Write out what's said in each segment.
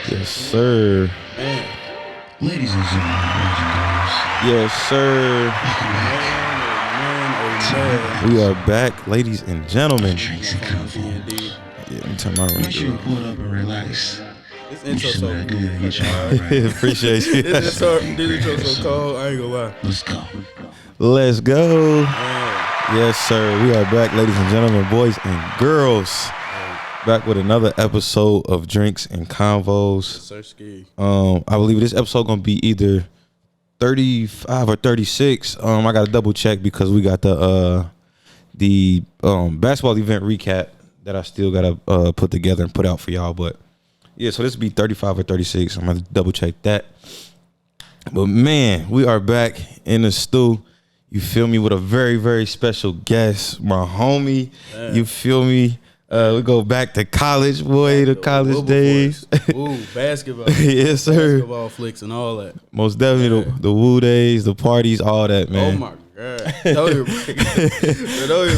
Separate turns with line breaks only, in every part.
Yes, sir.
Man.
Ladies and gentlemen, boys and girls.
Yes, sir.
Man.
We are back, ladies and gentlemen.
Drinks and Convos.
Yeah, let me turn my
Make sure you
radio.
pull up and relax.
This
You
intro
should
so
good
cool.
and get your heart right.
Appreciate you.
This intro so cold. I ain't gonna lie.
Let's go.
Let's go.
Man.
Yes, sir. We are back, ladies and gentlemen, boys and girls. Back with another episode of Drinks and Convos.
Sir Ski.
I believe this episode gonna be either 35 or 36. I gotta double check because we got the basketball event recap that I still gotta put together and put out for y'all. But yeah, so this will be 35 or 36. I'm gonna double check that. But man, we are back in the stew. You feel me, with a very, very special guest, my homie.
Man.
You feel me? We go back to college, boy, the college days.
Ooh, basketball.
Yes, sir.
Basketball flicks and all that.
Most definitely the woo days, the parties, all that, man.
Oh my god. Don't even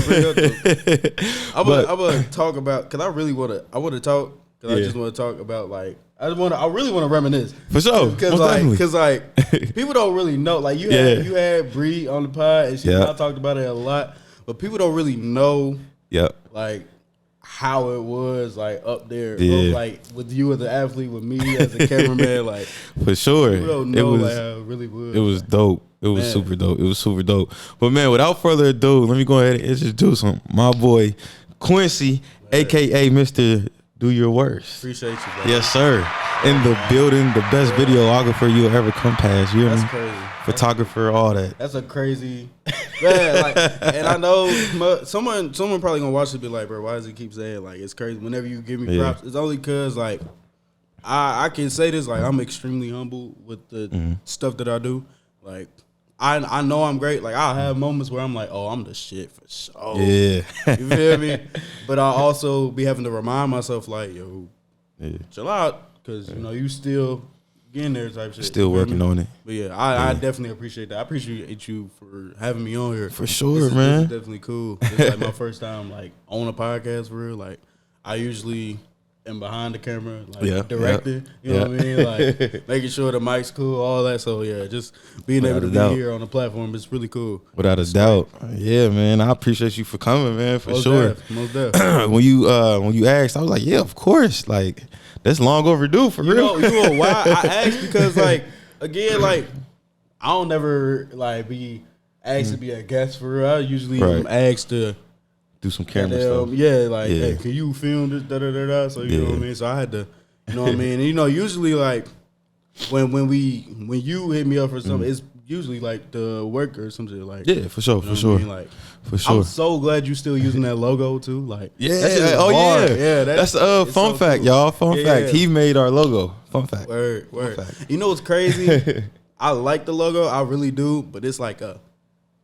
bring up I'm gonna talk about, cause I want to talk, cause I just want to talk about, like, I really want to reminisce.
For sure.
Cause people don't really know. Like you had Bree on the pod and she talked about it a lot, but people don't really know.
Yep.
Like how it was, like up there, like with you as an athlete, with me as a cameraman, like
for sure.
People don't know like how it really was.
It was dope. It was super dope. It was super dope. But man, without further ado, let me go ahead and introduce him. My boy Quincy, aka Mr. Dueyourworst.
Appreciate you, bro.
Yes, sir. In the building, the best videographer you'll ever come past. You hear
That's
me?
crazy.
Photographer, all that.
That's a crazy man. Like, and I know someone probably gonna watch it and be like, bro, why does he keep saying like it's crazy? Whenever you give me props, it's only cause like I can say this, like I'm extremely humble with the stuff that I do. Like I know I'm great. Like I'll have moments where I'm like, oh, I'm the shit for sure.
Yeah.
You feel me? But I also be having to remind myself like, yo, chill out, cause you know you still getting there type shit.
Still working on it.
But yeah, I definitely appreciate that. I appreciate you for having me on here.
For sure,
This
man.
is definitely cool. It's like my first time like on a podcast for real. Like I usually am behind the camera, like directing. You know what I mean? Like making sure the mic's cool, all that. So yeah, just being able to be here on the platform is really cool.
Without a doubt. Yeah, man. I appreciate you for coming, man, for sure.
Most definitely.
when you asked, I was like, yeah, of course. Like, that's long overdue for real.
You know why I asked? Because like again, like I don't never like be asked to be a guest for real. I usually am asked to
do some camera stuff.
Yeah, like hey, can you film this? Da da da da. So you know what I mean. So I had to, you know what I mean. And you know, usually like when you hit me up for something, it's usually like the work or something like.
Yeah, for sure, for sure.
I mean? Like,
for sure.
I'm so glad you still using that logo too. Like,
yeah. That's a fun fact, y'all. Fun fact. He made our logo. Fun fact.
Word. You know what's crazy? I like the logo, I really do, but it's like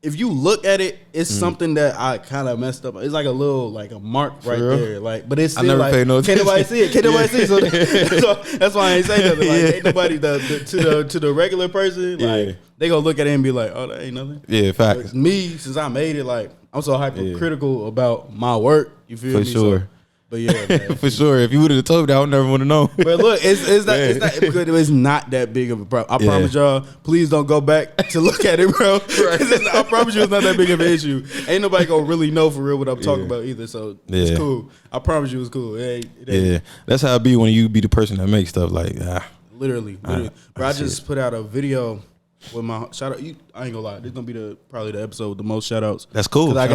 if you look at it, it's something that I kind of messed up. It's like a little, like a mark right there. Like, but it's still
I never paid no
can't nobody see it. Can't nobody see it. So that's why I ain't say nothing. Like, ain't nobody to the regular person. Like, they gonna look at it and be like, oh, that ain't nothing.
Yeah, facts.
But me, since I made it, like, I'm so hypercritical about my work. You feel me?
For sure.
So, but yeah, man.
For sure. If you would have told me that, I would never would have known.
But look, it's not that big of a problem. I promise y'all, please don't go back to look at it, bro. I promise you it's not that big of an issue. Ain't nobody gonna really know for real what I'm talking about either. So it's cool. I promise you it's cool. It ain't.
That's how it be when you be the person that makes stuff like
literally. Bro, I just put out a video with my shout out. I ain't gonna lie, this gonna be probably the episode with the most shout outs.
That's cool.
I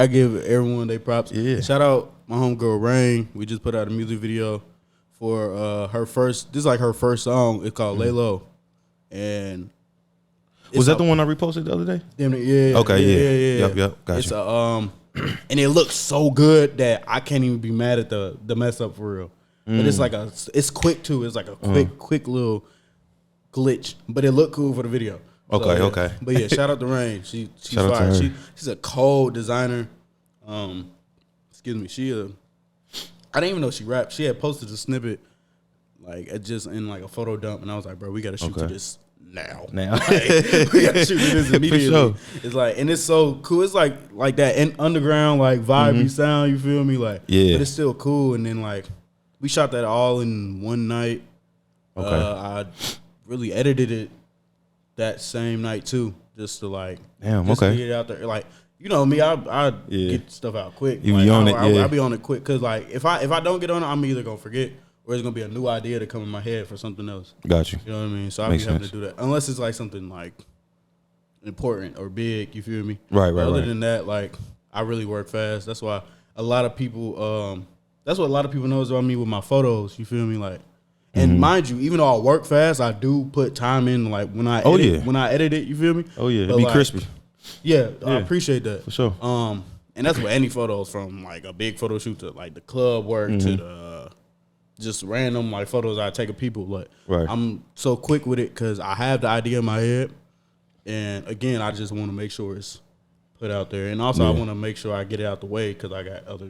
give everyone their props.
Yeah.
Shout out my homegirl Rain. We just put out a music video for her first. This is like her first song. It's called Lay Low. And
was that the one I reposted the other day?
Yeah.
Okay. Yeah. Yep. Gotcha.
It's and it looks so good that I can't even be mad at the mess up for real. But it's like it's quick too. It's like a quick little glitch, but it looked cool for the video.
Okay.
But yeah, shout out to Rain. She's fire. She's a cold designer. Excuse me. I didn't even know she rapped. She had posted a snippet like just in like a photo dump, and I was like, bro, we gotta shoot to this now. Like, we gotta shoot to this immediately. For sure. It's like, and it's so cool. It's like that underground like vibey sound. You feel me? Like, but it's still cool. And then like we shot that all in one night.
Okay.
I really edited it that same night too, just to like,
Damn,
just to
okay.
get it out there. Like, you know me, I get stuff out quick.
You
like,
be on it, yeah.
I be on it quick because like if I don't get on it, I'm either gonna forget or it's gonna be a new idea to come in my head for something else.
Got you.
You know what I mean? So I be having to do that unless it's like something like important or big. You feel me?
Right.
Other than that, like I really work fast. That's why a lot of people. That's what a lot of people knows about me with my photos. You feel me? Like. And mind you, even though I work fast, I do put time in. Like when I edit it, you feel me?
Oh yeah,
but
it be
like,
crispy.
Yeah, I appreciate that
For sure.
And that's with any photos, from like a big photo shoot to like the club work to the just random like photos I take of people. Like I'm so quick with it because I have the idea in my head, and again, I just want to make sure it's put out there, and also I want to make sure I get it out the way because I got other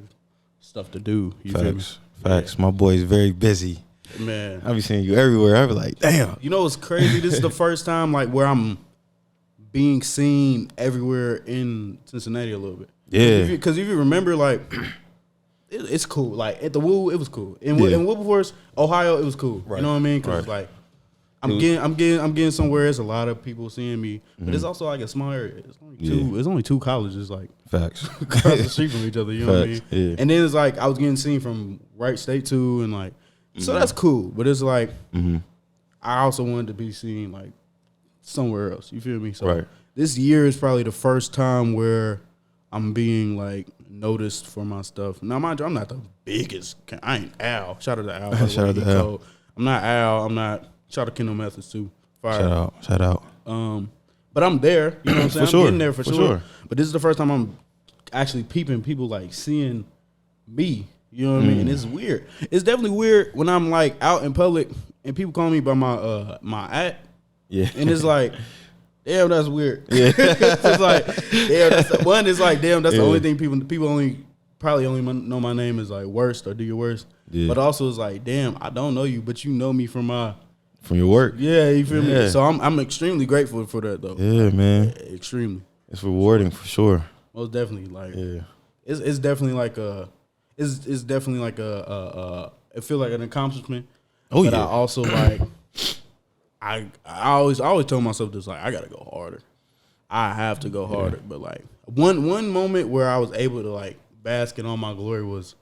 stuff to do. You feel me?
Facts. My boy's very busy.
Man,
I be seeing you everywhere. I be like, damn.
You know what's crazy? This is the first time like where I'm being seen everywhere in Cincinnati a little bit.
Yeah.
Because if you remember, like, it's cool. Like at the Woo, it was cool. In Wilberforce, Ohio, it was cool. Right. You know what I mean? Because like I'm getting somewhere. There's a lot of people seeing me, but it's also like a small area. It's only two. It's only two colleges like
facts
across the street from each other. You know what I mean?
Yeah.
And then it's like I was getting seen from Wright State too, and like. So that's cool, but it's like I also wanted to be seen like somewhere else. You feel me? So this year is probably the first time where I'm being like noticed for my stuff. Now, mind you, I'm not the biggest. I ain't Al. Shout out to Al.
Shout out to Al.
I'm not Al. I'm not. Shout out to Kendall Methods too. Fire.
Shout out.
But I'm there. You know what I'm saying?
For sure.
I'm getting there for sure. But this is the first time I'm actually peeping people like seeing me. You know what I mean? And it's weird. It's definitely weird when I'm like out in public and people call me by my my at.
Yeah.
And it's like, damn, that's weird.
Yeah.
It's like, damn, it's like, damn, that's the only thing people probably only know my name is like Worst or Do Your Worst. Yeah. But also it's like, damn, I don't know you, but you know me from
your work.
Yeah, you feel me? So I'm extremely grateful for that though.
Yeah, man.
Extremely.
It's rewarding for sure.
Most definitely. Like it's definitely like a It's definitely like it feels like an accomplishment.
Oh
but
yeah.
I also like I always told myself this, like I gotta go harder. I have to go harder. But like one moment where I was able to like bask in all my glory was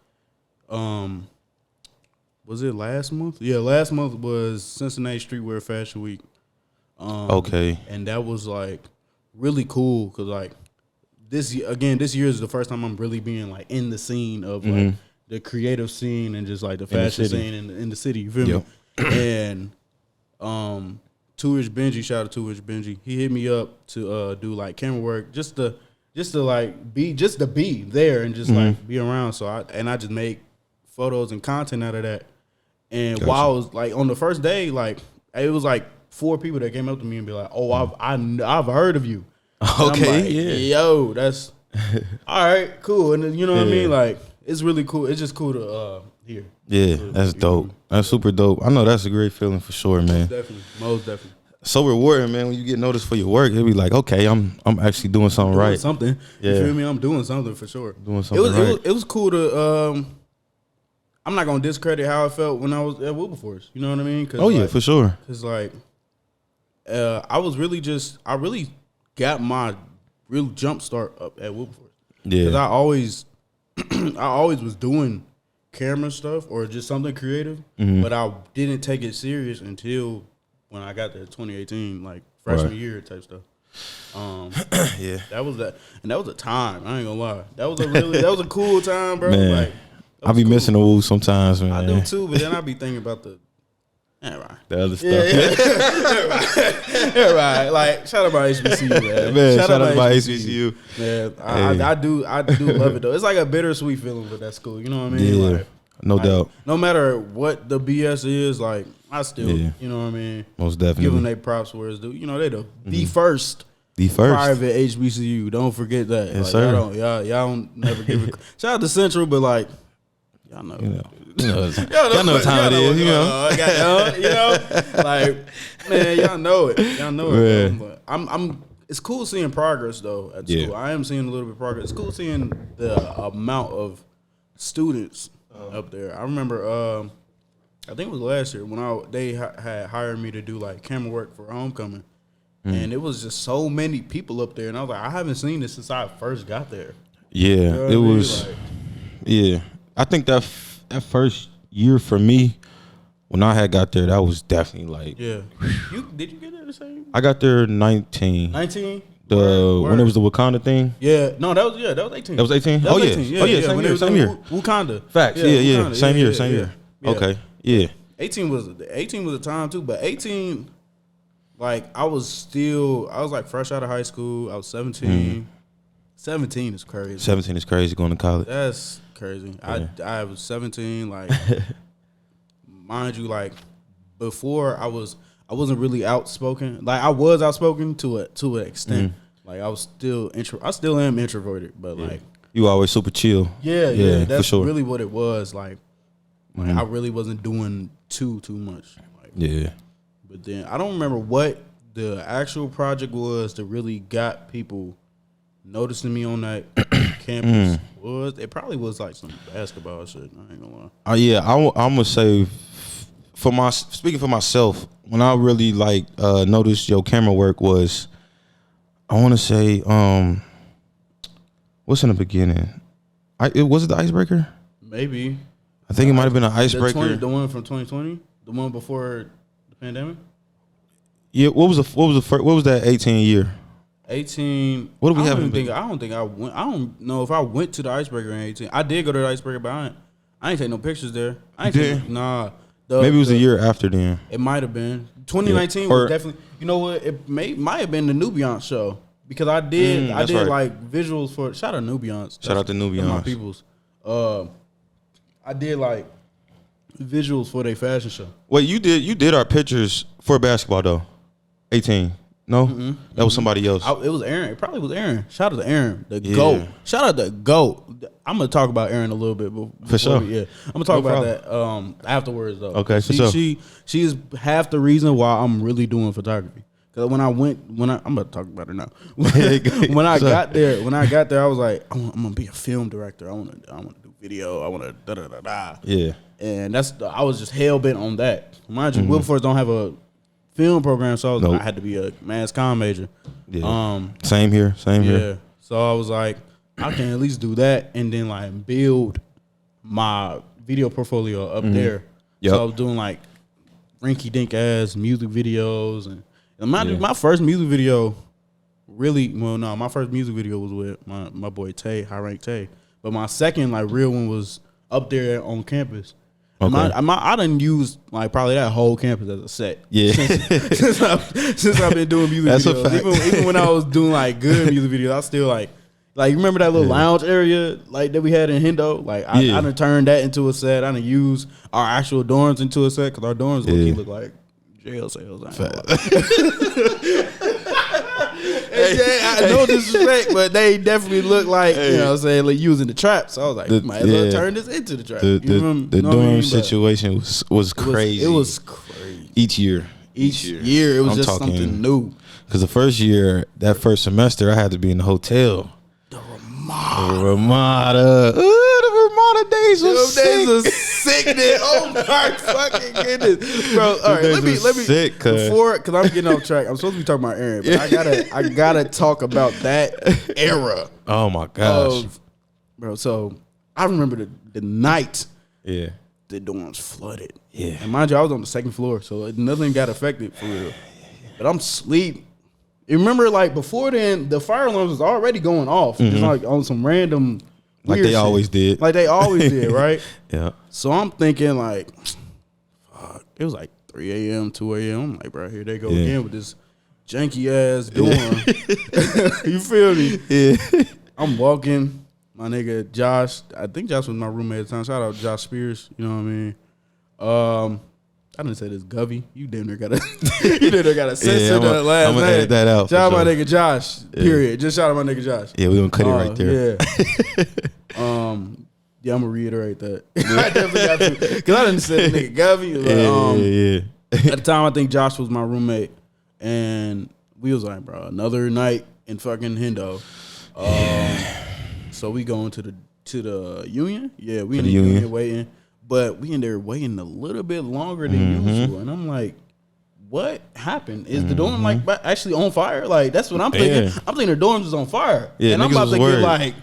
it last month? Yeah, last month was Cincinnati Streetwear Fashion Week.
Okay.
And that was like really cool because like this year is the first time I'm really being like in the scene of like the creative scene and just like the fashion scene in the city. You feel me? And Two-ish Benji, shout out to Two-ish Benji. He hit me up to do like camera work just to be there and just like be around. So I just make photos and content out of that. And while I was like on the first day, like it was like 4 people that came up to me and be like, "Oh, I've heard of you."
Okay,
like,
yeah.
Yo, that's all right, cool. And then, you know what I mean? Like, it's really cool. It's just cool to hear.
Yeah, that's dope. That's super dope. I know that's a great feeling for sure, man.
Most definitely.
So rewarding, man. When you get noticed for your work, it'll be like, okay, I'm actually doing something right.
Something.
Yeah.
You feel me? I'm doing something for sure.
Doing something
It was cool to. I'm not gonna discredit how I felt when I was at Wilberforce. You know what I mean?
Oh yeah, for sure.
Cause like, I really got my real jump start up at Wilberforce.
Yeah.
Cause I always was doing camera stuff or just something creative, but I didn't take it serious until when I got there 2018, like freshman year type stuff.
Yeah.
That was that, and that was a time. I ain't gonna lie. That was a cool time, bro.
Man.
Like,
I be missing the woo sometimes, man.
I do too, but then I be thinking about the
other stuff.
Yeah, right. Like, shout out about HBCU, man.
Shout out about HBCU.
Man, I do love it though. It's like a bittersweet feeling, but that's cool. You know what I mean?
Yeah,
like,
no doubt.
No matter what the BS is, like I still, you know what I mean?
Most definitely.
Give them their props where it's due. You know, they the first private HBCU. Don't forget that.
Yes,
like,
sir.
Y'all don't never give it. Shout out to Central, but like, y'all know.
Y'all know what time it is, you know.
Like, man, y'all know it. Y'all know it. But I'm. It's cool seeing progress though at school. I am seeing a little bit of progress. It's cool seeing the amount of students up there. I remember I think it was last year when they had hired me to do like camera work for homecoming, and it was just so many people up there, and I was like, I haven't seen this since I first got there.
Yeah,
You know what
it
I mean?
was.
Like,
Yeah, I think that first year for me, when I had got there, that was definitely like.
yeah. Did you get there the same?
I got there 19.
19.
When it was the Wakanda thing.
Yeah, no, that was 18.
That was 18.
That
Oh
was
yeah.
18.
Oh yeah. Same
when
year.
it was
Same
in
year.
Wakanda.
Facts. Yeah.
Wakanda.
Same year. Same year.
Yeah.
Okay. Yeah.
18 was a time too, but 18, like I was like fresh out of high school. I was 17. 17 is crazy.
17 is crazy going to college.
That's crazy.
Yeah.
I was 17. Like, mind you, like before I wasn't really outspoken. Like I was outspoken to an extent. Like I still am introverted, but like
You always super chill.
yeah, that's
for sure.
really what it was. Like I really wasn't doing too much. Like,
Yeah.
but then I don't remember what the actual project was that really got people noticing me on that campus. It probably was like some basketball shit. I ain't gonna lie.
Yeah, I'm gonna say speaking for myself, when I really like noticed your camera work was, I want to say, what's in the beginning? Was it the icebreaker?
Maybe.
I think it might have been an icebreaker.
The one from 2020, the one before the pandemic.
Yeah, what was that 18 year?
18.
What do we
I
have?
don't think I went. I don't know if I went to the icebreaker in 18. I did go to the icebreaker, but I ain't take no pictures there. I ain't take nah.
Maybe it was a year after then.
It might have been 2019 was definitely. You know what? It might have been the Nubian show because I did
right.
like visuals for. Shout out Nubians.
Shout out to Nubians.
My peoples. I did like visuals for their fashion show.
Wait, you did our pictures for basketball though. 18. No, that was somebody else.
It was Aaron. It probably was Aaron. Shout out to Aaron, the GOAT. Shout out to GOAT. I'm gonna talk about Aaron a little bit.
For sure.
I'm gonna talk about that afterwards though.
Okay, for sure.
She is half the reason why I'm really doing photography. Cause when I'm gonna talk about her now. when I got there, I was like, I'm gonna be a film director. I wanna do video. I wanna da da da da.
Yeah.
And I was just hell bent on that. Mind you, Wilberforce don't have a film program, so I had to be a mass comm major.
Yeah. Same here.
Yeah. So I was like, I can at least do that and then like build my video portfolio up there.
Yep.
So I was doing like rinky dink ass music videos and my first music video my first music video was with my boy Tay, High Rank Tay. But my second like real one was up there on campus. Okay. I done used like probably that whole campus as a set.
Yeah.
since I've been doing music
That's
videos.
a fact.
Even when I was doing like good music videos, I still like you remember that little lounge area like that we had in Hendo? Like I done turned that into a set. I done used our actual dorms into a set because our dorms look like jail cells. No disrespect, but they definitely look like, you know what I'm saying, like using the trap. So I was like, might as well turn this into the trap.
The dorm situation was crazy.
It was crazy.
Each year,
it was just something new.
Because the first year, that first semester, I had to be in the hotel. The Ramada. The Ramada days was sick.
Days was sick, dude. Oh my fucking goodness, bro. All right, let me
sick,
before because I'm getting off track. I'm supposed to be talking about Aaron, but I gotta talk about that era.
Oh my gosh,
bro. So I remember the night.
Yeah.
The dorms flooded.
Yeah.
And mind you, I was on the second floor, so nothing got affected for real. But I'm asleep. You remember, like, before then, the fire alarms was already going off. Just like on some random
like they always did.
Like they always did, right?
Yeah.
So I'm thinking, like, fuck. It was like 3 a.m., 2 a.m. I'm like, bro, here they go again with this janky ass dorm. You feel me?
Yeah.
I'm walking. My nigga Josh, I think Josh was my roommate at the time. Shout out Josh Spears, you know what I mean? I didn't say this Govey. You damn near got a censor that last
I'm gonna
name.
edit that out.
Shout out my nigga Josh. Period. Just shout out my nigga Josh.
Yeah, we gonna cut it right there.
Yeah. Yeah, I'm gonna reiterate that. I definitely got to, because I didn't say the nigga Govey. Yeah. At the time, I think Josh was my roommate, and we was like, bro, another night in fucking Hendo. So we going to the Union. Yeah, we in the Union waiting. but we in there waiting a little bit longer than usual, and I'm like, what happened? Is the dorm like actually on fire? Like that's what I'm thinking.
Yeah.
I'm thinking the dorms is on fire,
Yeah,
and I'm
niggas
about
was
to
worried.
get like,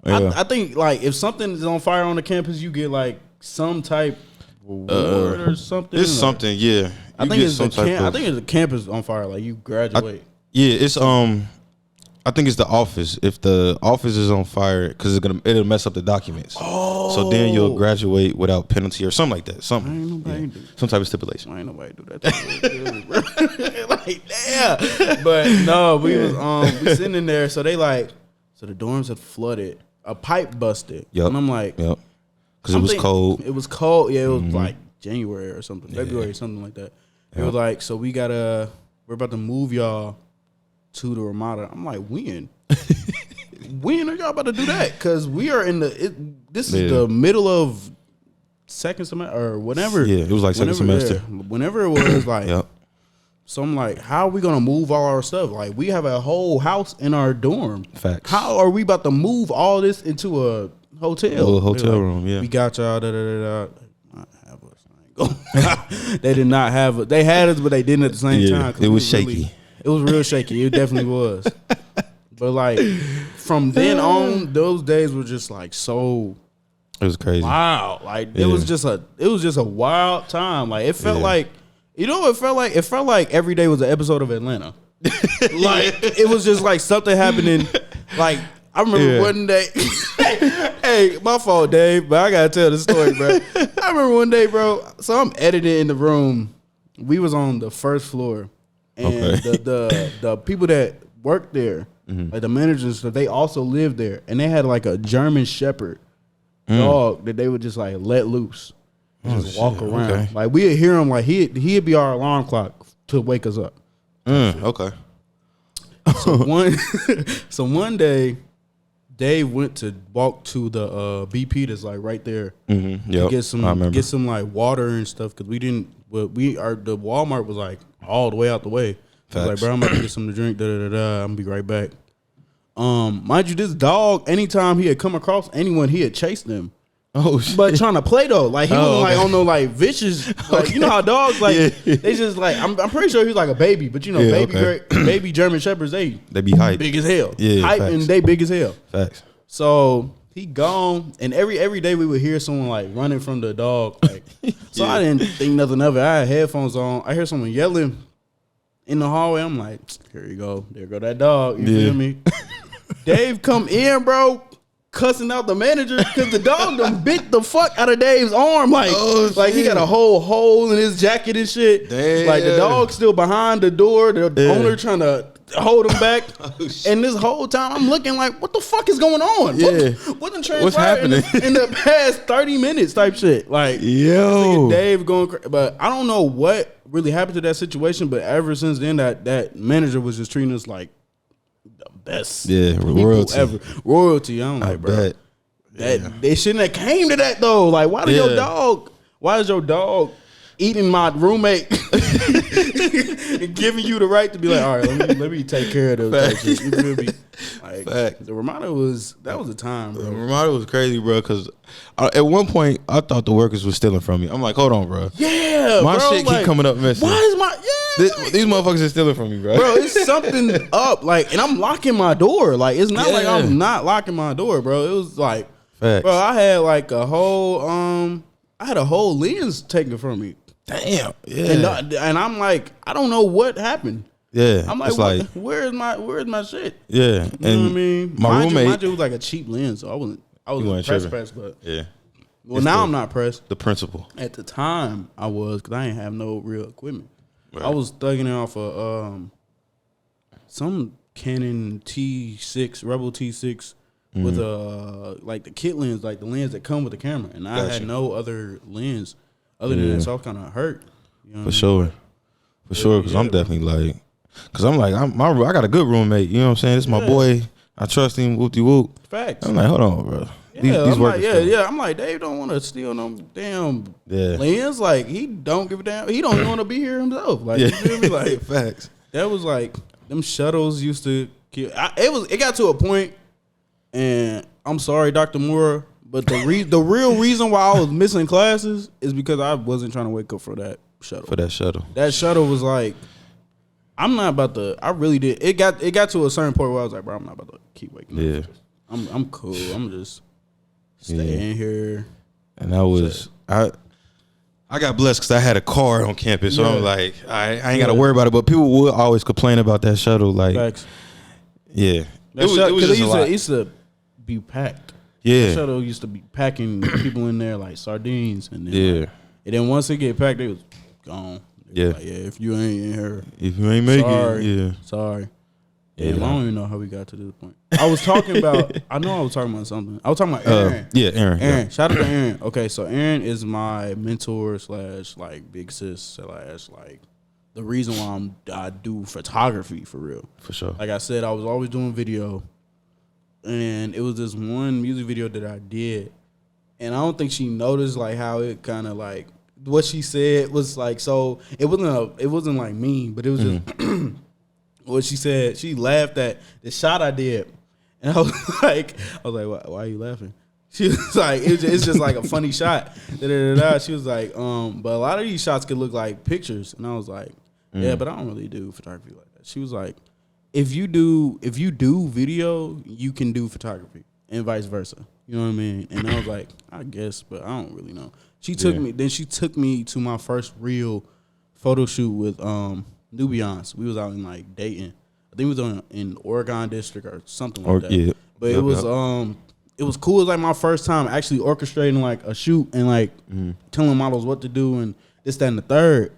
Yeah.
I think like if something is on fire on the campus, you get like some type reward or something.
It's
like,
something, yeah.
I
You
think
get
it's
some type
I
of-
think it's the campus on fire. Like you graduate.
Yeah, it's I think it's the office. If the office is on fire, because it'll mess up the documents. Oh, so then you'll graduate without penalty or something like that. Something,
Ain't nobody do that.
some type of stipulation.
Ain't nobody do that. Like damn. But no, we was we sitting in there. So they like, so the dorms had flooded. A pipe busted.
Yep.
And I'm like,
Yep, because it was cold.
It was cold. Yeah, it was like January or something, February, something like that. It was like, so we're about to move y'all to the Ramada. I'm like, when? When are y'all about to do that? Because we are in this is the middle of second semester or whatever.
Yeah, it was like second semester.
Yeah, whenever it was like,
Yep.
so I'm like, how are we gonna move all our stuff? Like we have a whole house in our dorm.
Facts.
How are we about to move all this into a hotel?
A little hotel
They're like,
room, yeah.
We got y'all. Da, da, da, da. Not have us. I ain't gonna- They did not have us. They had us, but they didn't at the same
Yeah,
time. 'cause
it
we
was shaky.
It was real shaky. It definitely was. But like from then on, those days were just like so
It was crazy.
wild. Like it was just a wild time. Like it felt like, you know what it felt like every day was an episode of Atlanta. Like it was just like something happening. Like I remember one day. Hey, my fault, Dave, but I gotta tell the story, bro. I remember one day, bro. So I'm editing in the room. We was on the first floor, and the people that worked there, like the managers and stuff, they also lived there, and they had like a German Shepherd dog that they would just like let loose, and just walk around.
Okay.
Like we'd hear him, like he'd be our alarm clock to wake us up.
Okay.
So one day, Dave went to walk to the BP that's like right there.
Mm-hmm.
To
Yep.
get some like water and stuff because we didn't. But the Walmart was like all the way out the way. I was like, bro, I'm about to get something to drink. I'm gonna be right back. Mind you, this dog, anytime he had come across anyone, he had chased them.
Oh shit.
But trying to play though, like he wasn't like on no like vicious. Like you know how dogs like they just like I'm pretty sure he was like a baby, but you know baby German Shepherds they
be hype.
big as hell.
Yeah,
hype
facts.
and they big as hell.
Facts.
So he gone, and every day we would hear someone like running from the dog. Like, so I didn't think nothing of it. I had headphones on. I hear someone yelling in the hallway. I'm like, here you go, there go that dog. You feel me? Dave come in, bro, cussing out the manager because the dog done bit the fuck out of Dave's arm. Like, like he got a whole hole in his jacket and shit.
Damn.
Like the dog's still behind the door. The owner trying to hold him back. And this whole time I'm looking like, what the fuck is going on?
Yeah.
What's transpired
What's happening?
in the past 30 minutes type shit? Like,
Yo.
Dave going crazy. But I don't know what really happened to that situation, but ever since then that manager was just treating us like the best people
royalty.
ever. Royalty. I'm like, bro.
Bet.
They shouldn't have came to that though. Like, why is your dog eating my roommate and giving you the right to be like, all right, let me take care of this. Shit. You feel me? Like,
Fact.
the Ramada was a time, bro.
Ramada was crazy, bro. Because at one point I thought the workers were stealing from me. I'm like, hold on, bro.
Yeah,
My
bro,
shit
like,
keep coming up missing.
Why is my
These motherfuckers are stealing from me, bro.
bro? It's something up, like, and I'm locking my door. Like, it's not like I'm not locking my door, bro. It was like,
Facts.
bro, I had like a whole lens taken from me.
Damn. Yeah.
And I'm like, I don't know what happened.
Yeah.
I'm like,
it's like
where's my shit?
yeah.
You know what I mean?
My roommate.
mind you, it was like a cheap lens, so I wasn't pressed, but
Yeah.
well, now I'm not pressed.
The principle.
At the time, I was because I didn't have no real equipment.
Right.
I was thugging it off of some Canon T6 Rebel T6 with like the kit lens, like the lens that come with the camera, and I had no other lens other than that, so I was kind of hurt. You know
For sure. Because I'm definitely like, because I'm like, I got a good roommate. You know what I'm saying? This is my boy. I trust him. Whoop-de whoop.
Facts.
I'm like, hold on, bro.
Yeah,
These
I'm
workers.
like, I'm like, Dave don't want to steal no damn lens. Like, he don't give a damn. He don't even want to be here himself. Like, you feel me? Like,
facts.
that was like, them shuttles used to kill. It got to a point, and I'm sorry, Dr. Moore, But the real reason why I was missing classes is because I wasn't trying to wake up for that shuttle. That shuttle was like, I'm not about to. I really did. It got to a certain point where I was like, bro, I'm not about to keep waking up.
Yeah.
I'm cool. I'm just staying here.
And I got blessed because I had a car on campus, so I'm like, I ain't got to worry about it. But people would always complain about that shuttle, like,
Facts.
Yeah,
it was just a lot. It used to be packed.
Yeah,
the shuttle used to be packing people in there like sardines, and then and then once it get packed, they was gone. They was like, if you ain't in here,
if you ain't making it,
sorry. Yeah, I don't even know how we got to this point. I was talking about. I know I was talking about something. I was talking about Aaron.
Aaron.
Aaron. Shout out to Aaron. Okay, so Aaron is my mentor / like big sis / like the reason why I do photography for real.
For sure.
Like I said, I was always doing video, and it was this one music video that I did, and I don't think she noticed like how it kind of like what she said was like. So it wasn't like mean, but it was just. What she said, she laughed at the shot I did, and I was like, why are you laughing? She was like, it's just like a funny shot. She was like, but a lot of these shots could look like pictures, and I was like, yeah, but I don't really do photography like that. She was like, if you do video, you can do photography, and vice versa. You know what I mean? And I was like, I guess, but I don't really know. She took me to my first real photo shoot with Nubians. We was out in like Dayton. I think it was in Oregon District or something like that. Yeah. But it was cool. It was like my first time actually orchestrating like a shoot and like telling models what to do and this, that, and the third.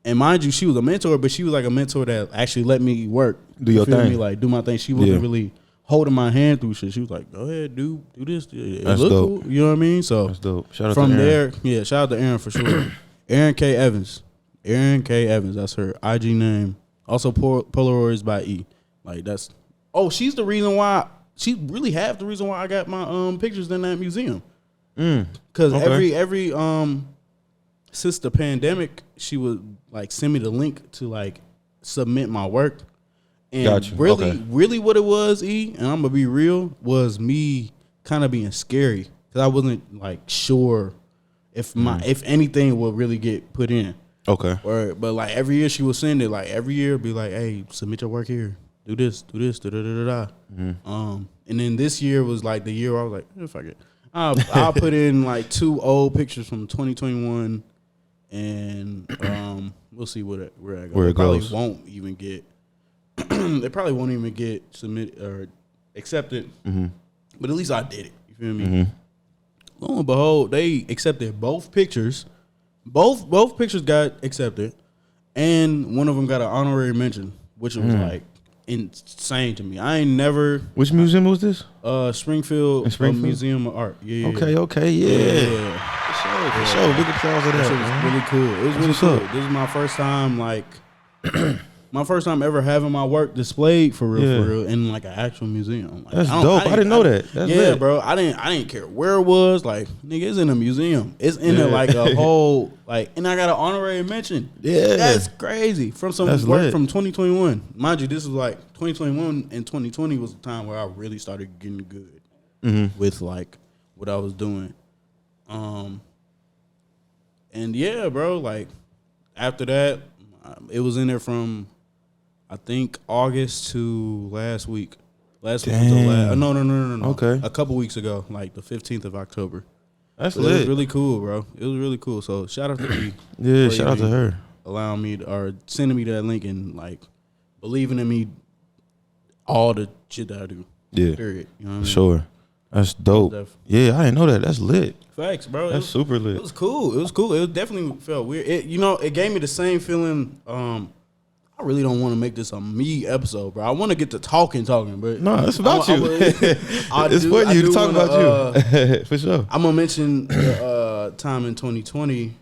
And mind you, she was a mentor, but she was like a mentor that actually let me work.
Do your thing.
Me? Like do my thing. She wasn't really holding my hand through shit. She was like, go ahead, do this.
That's
look
dope.
Cool. You know what I mean? So
that's dope. Shout out
from
to Aaron.
there, shout out to Aaron for sure. Aaron K. Evans. Erin K. Evans, that's her IG name. Also, Polaroids by E. Like that's. Oh, she's the reason why. She really half the reason why I got my pictures in that museum. Because every since the pandemic, she would like send me the link to like submit my work. And really, what it was, E, and I'm gonna be real, was me kind of being scary because I wasn't like sure if anything would really get put in.
Okay.
But like every year she would send it. Like every year be like, hey, submit your work here. Do this, da da da da da. And then this year was like the year where I was like, fuck it. I'll put in like 2 old pictures from 2021, and we'll see where it goes.
Where it
probably
goes.
Won't even get. They probably won't even get submitted or accepted. But at least I did it. You feel me? Lo and behold, they accepted both pictures. Both pictures got accepted, and one of them got an honorary mention, which was like insane to me. I ain't never.
Which museum was this?
Springfield Museum of Art. Yeah.
Okay, yeah. For sure. Big applause to that.
That shit was really cool. It was really cool. This is my first time, like, my first time ever having my work displayed for real, in like an actual museum. Like,
that's dope. I didn't know that. That's lit.
Bro. I didn't care where it was. Like, nigga, it's in a museum. It's in there like a whole like, and I got an honorary mention. Yeah, that's crazy. From some work from 2021. Mind you, this was like 2021 and 2020 was the time where I really started getting good with like what I was doing. And yeah, bro. Like after that, it was in there from. I think August to last week. Last week was the last. No.
Okay.
A couple weeks ago, like the 15th of October.
That's
lit. It was really cool, bro. It was really cool. So shout out to me.
Yeah, shout out to her.
Allowing me or sending me that link and like believing in me all the shit that I do.
Yeah.
Period. You know what I mean?
Sure. That's dope. Yeah, I didn't know that. That's lit.
Facts, bro.
That's super lit.
It was cool. It definitely felt weird. It gave me the same feeling. I really don't want to make this a me episode, bro. I want to get to talking, but
no, it's about you. It's for you to talk about you, for sure.
I'm gonna mention the time in 2020.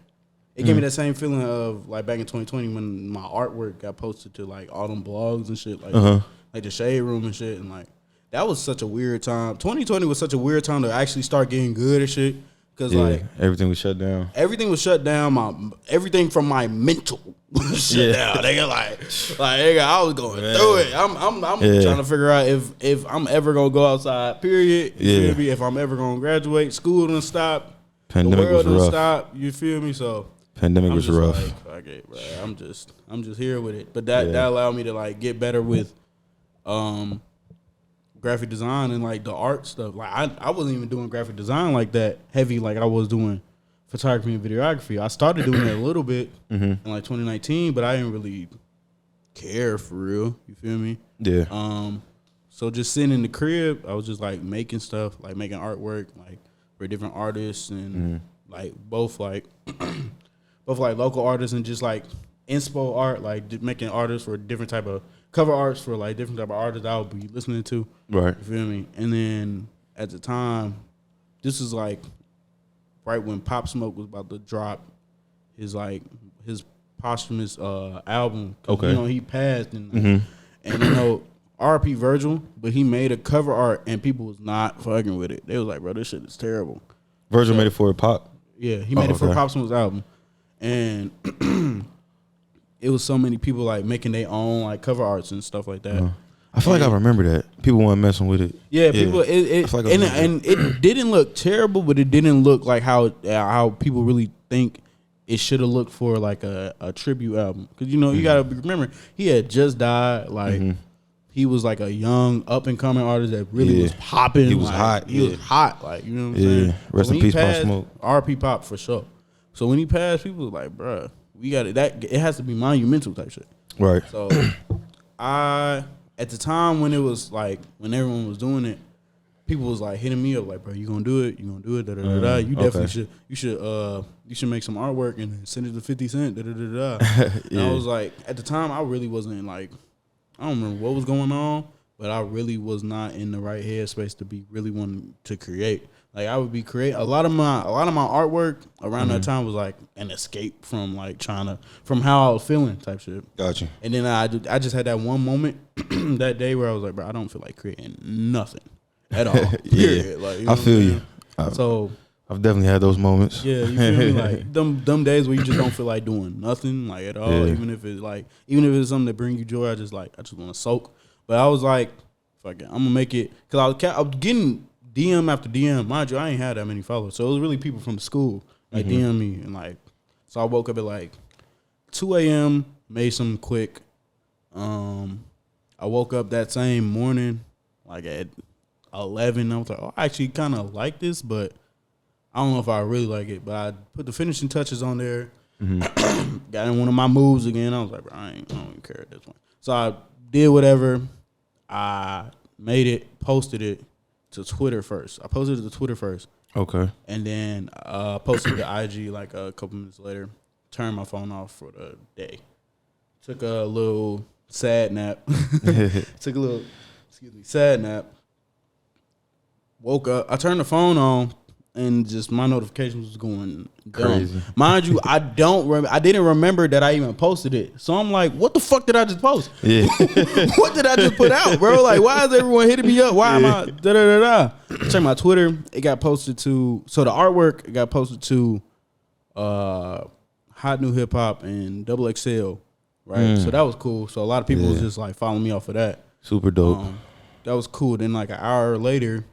It gave me that same feeling of like back in 2020 when my artwork got posted to like all them blogs and shit, like the Shade Room and shit, and like that was such a weird time. 2020 was such a weird time to actually start getting good and shit, because like
everything was shut down.
Everything was shut down. Everything from my mental. shut down. They got like nigga, I was going through it. I'm trying to figure out if I'm ever gonna go outside. Period. You feel me? If I'm ever gonna graduate, school done stop.
Pandemic
the world
was rough.
done stop. You feel me? So
Pandemic was rough.
Like, fuck it, bro. I'm just here with it. But that allowed me to like get better with graphic design and like the art stuff. Like I wasn't even doing graphic design like that heavy like I was doing photography and videography. I started doing it a little bit in like 2019, but I didn't really care for real. You feel me?
Yeah.
So just sitting in the crib, I was just like making stuff, like making artwork, like for different artists and like both like local artists and just like inspo art, like making artists for different type of cover arts for like different type of artists I would be listening to.
Right.
You feel me? And then at the time, this is like right when Pop Smoke was about to drop his posthumous album.
Okay.
You know, he passed and you know, R.P. Virgil, but he made a cover art and people was not fucking with it. They was like, bro, this shit is terrible.
Virgil made it for a pop.
Yeah, he made it for Pop Smoke's album. And it was so many people like making their own like cover arts and stuff like that.
I feel like I remember that. People weren't messing with it.
Yeah, people. And it didn't look terrible, but it didn't look like how people really think it should have looked for like a tribute album. Because you know you gotta remember he had just died. Like he was like a young up and coming artist that really was popping.
He was
like,
hot.
He was hot. Like you know what I'm saying.
Rest in peace, Pop Smoke.
R.P. Pop for sure. So when he passed, people was like, bruh, we got it. That it has to be monumental type shit.
Right.
So at the time when it was like when everyone was doing it, people was like hitting me up like, bro, you gonna do it? You gonna do it? Da da da da. You definitely should. You should make some artwork and send it to 50 Cent. Da da da da. And I was like, at the time, I really wasn't like, I don't remember what was going on, but I really was not in the right headspace to be really wanting to create. Like I would be a lot of my artwork around that time was like an escape from like from how I was feeling type shit.
Gotcha.
And then I just had that one moment that day where I was like, bro, I don't feel like creating nothing at all. Period. Like, you know
I feel you.
So
I've definitely had those moments.
yeah, you feel me? Like them days where you just don't feel like doing nothing like at all.
Yeah.
Even if it's something that brings you joy, I just want to soak. But I was like, fuck it, I'm gonna make it because I was getting DM after DM. Mind you, I ain't had that many followers. So it was really people from the school like DM me and like. So I woke up at like 2 a.m. made something quick. I woke up that same morning like at 11. I was like, oh, I actually kind of like this, but I don't know if I really like it. But I put the finishing touches on there. Got in one of my moves again. I was like, bro, I don't even care at this point. So I did whatever. I made it, posted it to Twitter first. I posted it to Twitter first.
Okay.
And then posted it to IG like a couple minutes later. Turned my phone off for the day. Took a little sad nap. Sad nap. Woke up. I turned the phone on and just my notifications was going
crazy.
dumb. Mind you, I didn't remember that I even posted it. So I'm like, what the fuck did I just post?
Yeah.
What did I just put out, bro? Like, why is everyone hitting me up? Why am I da da da da? Check my Twitter. It got posted to the artwork. It got posted to Hot New Hip Hop and Double XL. Right. So that was cool. So a lot of people was just like following me off of that.
Super dope.
That was cool. Then like an hour later,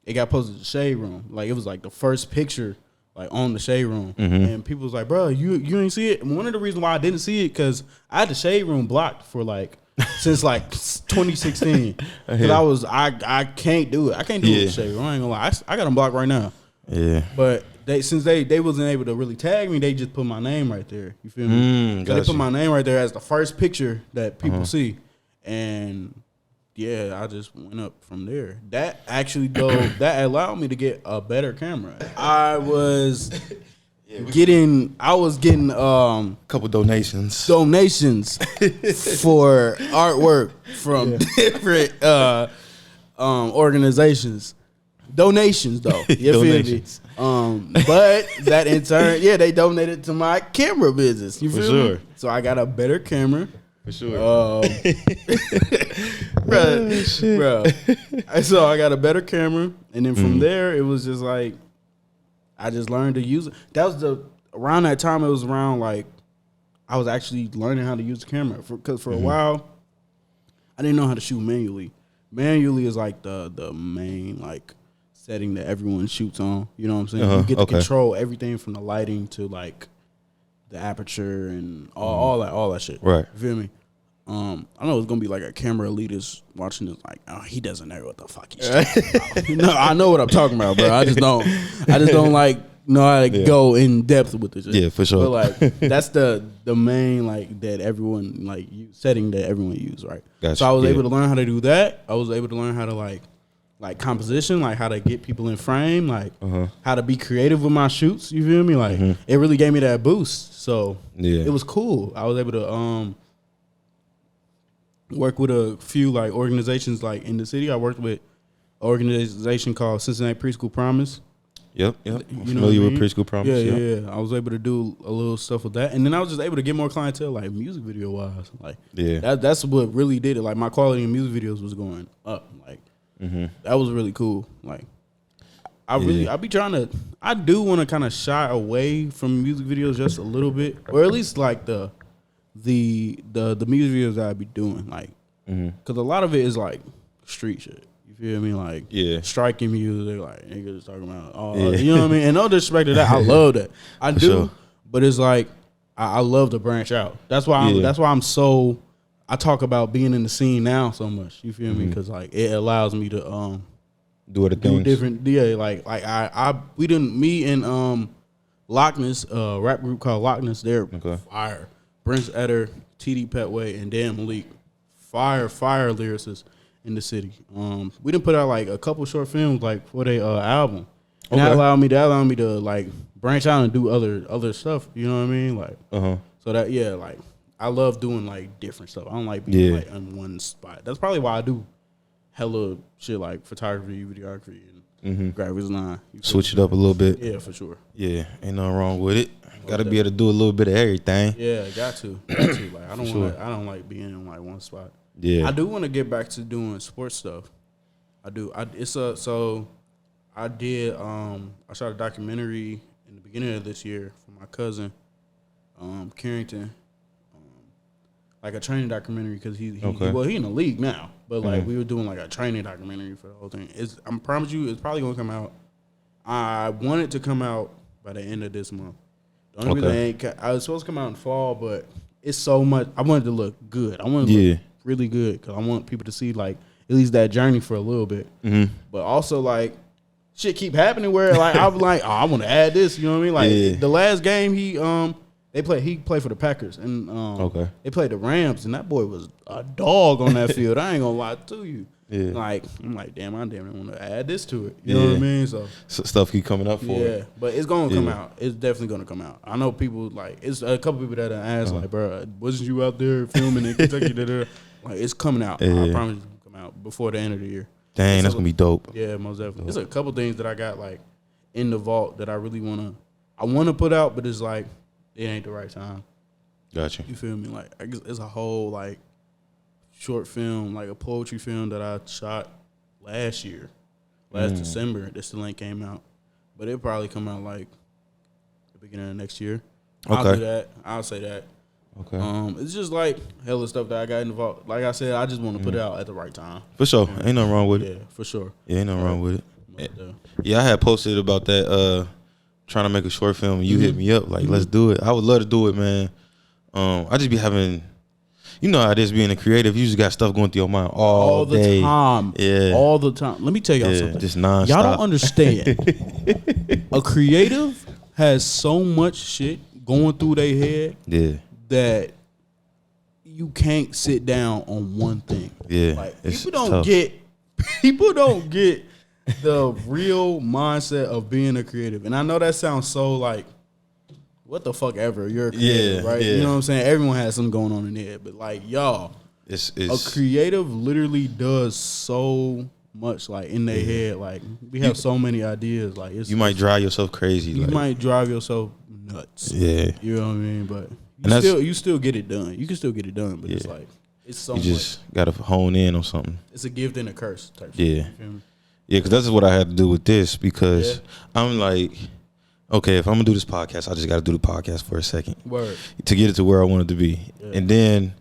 it got posted to the Shade Room. Like it was like the first picture like on the Shade Room. And people was like, bro, you ain't see it? And one of the reasons why I didn't see it, because I had the Shade Room blocked for like since like 2016. Because I can't do it. I can't do it with the Shade Room. I ain't gonna lie. I got them blocked right now.
Yeah.
But since they wasn't able to really tag me, they just put my name right there. You feel me? So they put my name right there as the first picture that people see. And yeah, I just went up from there. That actually that allowed me to get a better camera. I was getting
a couple donations
for artwork from different organizations. Donations though. You
Donations.
feel me? But that in turn, they donated to my camera business. You feel me? So I got a better camera.
For sure.
Bro. So I got a better camera, and then from there it was just like I just learned to use it. That was around that time. It was around like I was actually learning how to use the camera because for a while I didn't know how to shoot manually. Manually is like the main like setting that everyone shoots on. You know what I'm saying? You get to control everything from the lighting to like the aperture and all that shit.
Right.
You feel me? I know it's gonna be like a camera elitist watching this, like, oh, he doesn't know what the fuck he's talking about. You know, I know what I'm talking about, bro. I just don't like know how to go in depth with this shit.
Yeah, for sure.
But like that's the main like that everyone like setting that everyone use, right?
Gotcha.
So I was able to learn how to do that. I was able to learn how to like composition, like how to get people in frame, like how to be creative with my shoots. You feel me? Like it really gave me that boost. So it was cool. I was able to work with a few like organizations like in the city. I worked with an organization called Cincinnati Preschool Promise.
Yep.
You
I'm
know
familiar
what I
with
mean?
Preschool Promise.
Yeah. I was able to do a little stuff with that, and then I was just able to get more clientele, like music video wise. Like, that's what really did it. Like, my quality in music videos was going up. Like, that was really cool. Like, I be trying to. I do want to kind of shy away from music videos just a little bit, or at least like the music videos that I be doing, like, because a lot of it is like street shit. You feel me? Like, striking music, like niggas talking about, you know what I mean? And no disrespect to that, I love that. I do, but it's like I love to branch out. That's why I'm so. I talk about being in the scene now so much. You feel me? Because like it allows me to
do other things.
Different, me and Loch Ness, rap group called Loch Ness. They're fire. Prince Eder, TD Petway, and Dan Malik, fire lyricists in the city. We done put out like a couple short films like for their album, and that allowed me to like branch out and do other stuff. You know what I mean? Like, so that like I love doing like different stuff. I don't like being like in one spot. That's probably why I do hella shit like photography, videography, and graphic design.
Switch it up a little bit.
Yeah, for sure.
Yeah, ain't nothing wrong with it. Got to be able to do a little bit of everything.
Yeah, got to. Like, I don't like being in like one spot.
Yeah,
I do want to get back to doing sports stuff. I do. I shot a documentary in the beginning of this year for my cousin, Carrington, like a training documentary because he in the league now, but like we were doing like a training documentary for the whole thing. I promise you, it's probably gonna come out. I want it to come out by the end of this month. The only reason I was supposed to come out in fall, but it's so much. I want it to look good. I want it to look really good because I want people to see like at least that journey for a little bit. But also like shit keep happening where like I'm like, oh, I want to add this. You know what I mean? Like the last game he played for the Packers and they played the Rams and that boy was a dog on that field. I ain't gonna lie to you. Yeah. Like I'm like, damn, I want to add this to it. You know what I mean? So
stuff keep coming up for it.
Yeah, but it's gonna come out. It's definitely gonna come out. I know people like it's a couple people that asked like, bro, wasn't you out there filming in Kentucky? Like it's coming out. I promise it's gonna come out before the end of the year.
Dang, that's gonna be dope.
Yeah, most definitely. There's a couple things that I got like in the vault that I really wanna put out, but it's like it ain't the right time.
Gotcha.
You feel me? Like it's a whole like short film, like a poetry film that I shot last December. That still ain't came out, but it'll probably come out like the beginning of next year. I'll do that. I'll say that.
Okay.
It's just like hella stuff that I got in the vault. Like I said, I just want to put it out at the right time.
For sure. Ain't nothing wrong with it.
Yeah, for sure.
Yeah, ain't nothing wrong with it. Yeah, I had posted about that trying to make a short film and you hit me up like, let's do it. I would love to do it, man. I just be having, you know how it is being a creative. You just got stuff going through your mind all
the
day.
time.
Yeah.
All the time. Let me tell y'all something.
Just nonstop.
Y'all don't understand. A creative has so much shit going through their head that you can't sit down on one thing.
Yeah.
Like people don't get the real mindset of being a creative. And I know that sounds so like what the fuck ever. You're a creative, right?
Yeah.
You know what I'm saying? Everyone has something going on in their head. But like y'all,
it's
a creative literally does so much like in their head. Like we have so many ideas. Like you
might drive yourself crazy.
You might drive yourself nuts.
Yeah.
You know what I mean? But you still get it done. You can still get it done, but it's like it's so much.
You just gotta hone in on something.
It's a gift and a curse type
Yeah.
shit. You feel me?
Yeah, because that's what I had to do with this because I'm like, okay, if I'm gonna do this podcast, I just got to do the podcast for a second
Word.
to get it to where I want it to be, and then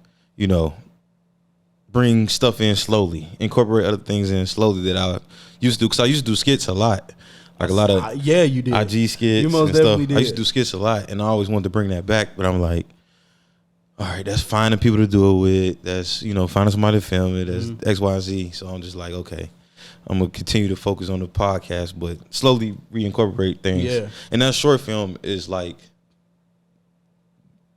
bring stuff in slowly, incorporate other things in slowly that I used to do, because I used to do skits a lot, like a lot of
you did
IG skits
You most
and stuff.
definitely did.
I used to do skits a lot, and I always wanted to bring that back, but I'm like, all right, that's finding people to do it with. That's finding somebody to film it. That's X, Y, and Z. So I'm just like, okay, I'm gonna continue to focus on the podcast, but slowly reincorporate things.
Yeah.
And that short film is like,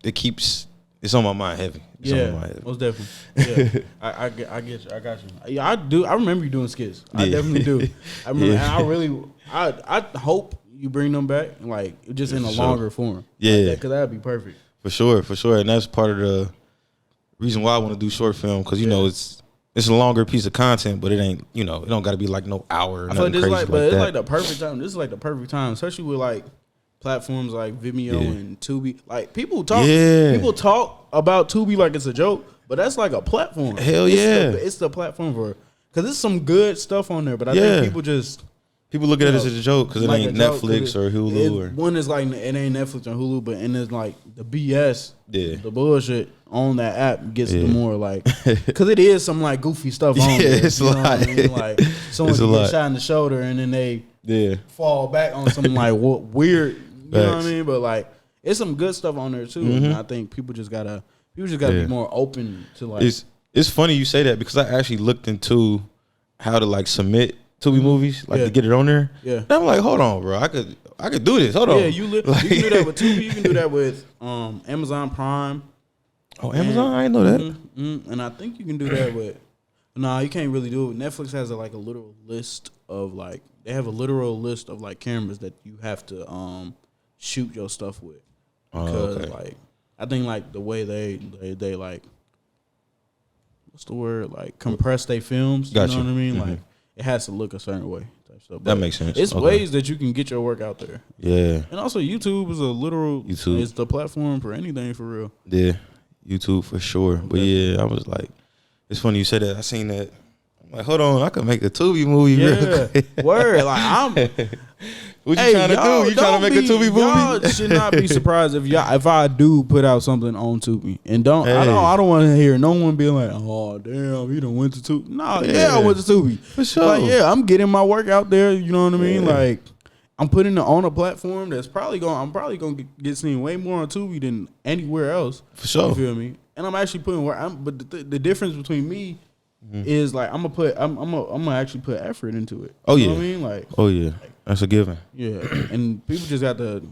it's on my mind heavy. It's on my mind heavy.
Most definitely. Yeah, I get you. I got you. Yeah, I do. I remember you doing skits. I definitely do. I remember. And I hope you bring them back, like just in a longer form.
Yeah,
because that'd be perfect.
For sure, and that's part of the reason why I want to do short film, because it's a longer piece of content, but it ain't it don't got to be like no hour. Or
I feel like
this
this
crazy
it's
that.
like the perfect time. This is like the perfect time, especially with like platforms like Vimeo and Tubi. Like people talk about Tubi like it's a joke, but that's like a platform.
Hell
it's the platform for, because there's some good stuff on there, but I think people
look at it as a joke because it
like
ain't Netflix or Hulu.
One is like, it ain't Netflix or Hulu, but and it's like the BS, the bullshit on that app gets the more like, because it is some like goofy stuff on there.
It's a lot.
What I mean? Like someone gets shot in the shoulder and then they fall back on some like weird, you know what I mean? But like it's some good stuff on there too. And I think people just gotta be more open to like.
It's funny you say that, because I actually looked into how to like submit Tubi movies, like to get it on there. Yeah, and I'm like, hold on, bro, I could do this. Hold on.
Yeah, you can do that with Tubi. You can do that with Amazon Prime.
Oh, Amazon, I didn't know that.
And I think you can do that with. No, you can't really do it. Netflix has a literal list of like, they have a literal list of like cameras that you have to shoot your stuff with, because like I think like the way they like, what's the word, like compress their films. You know what I mean? Like it has to look a certain way. Type stuff.
That makes sense.
It's ways that you can get your work out there.
Yeah.
And also YouTube is a literal. YouTube is the platform for anything for real.
Yeah, YouTube for sure. But yeah, I was like, it's funny you said that. I seen that. I'm like, hold on, I could make a Tubi movie. Real quick.
Word. Like I'm.
What you trying to do? You trying to make a Tubi movie?
Y'all should not be surprised if I do put out something on Tubi, and I don't want to hear no one being like, oh damn, you done went to Tubi. No, I went to Tubi
for sure.
Like, I'm getting my work out there. You know what I mean? Like I'm putting it on a platform that's I'm probably gonna get seen way more on Tubi than anywhere else.
For sure.
You feel me? And I'm actually putting but the difference between me is like I'm gonna actually put effort into it.
You
know what I mean? Like
that's a given.
Yeah, and people just got to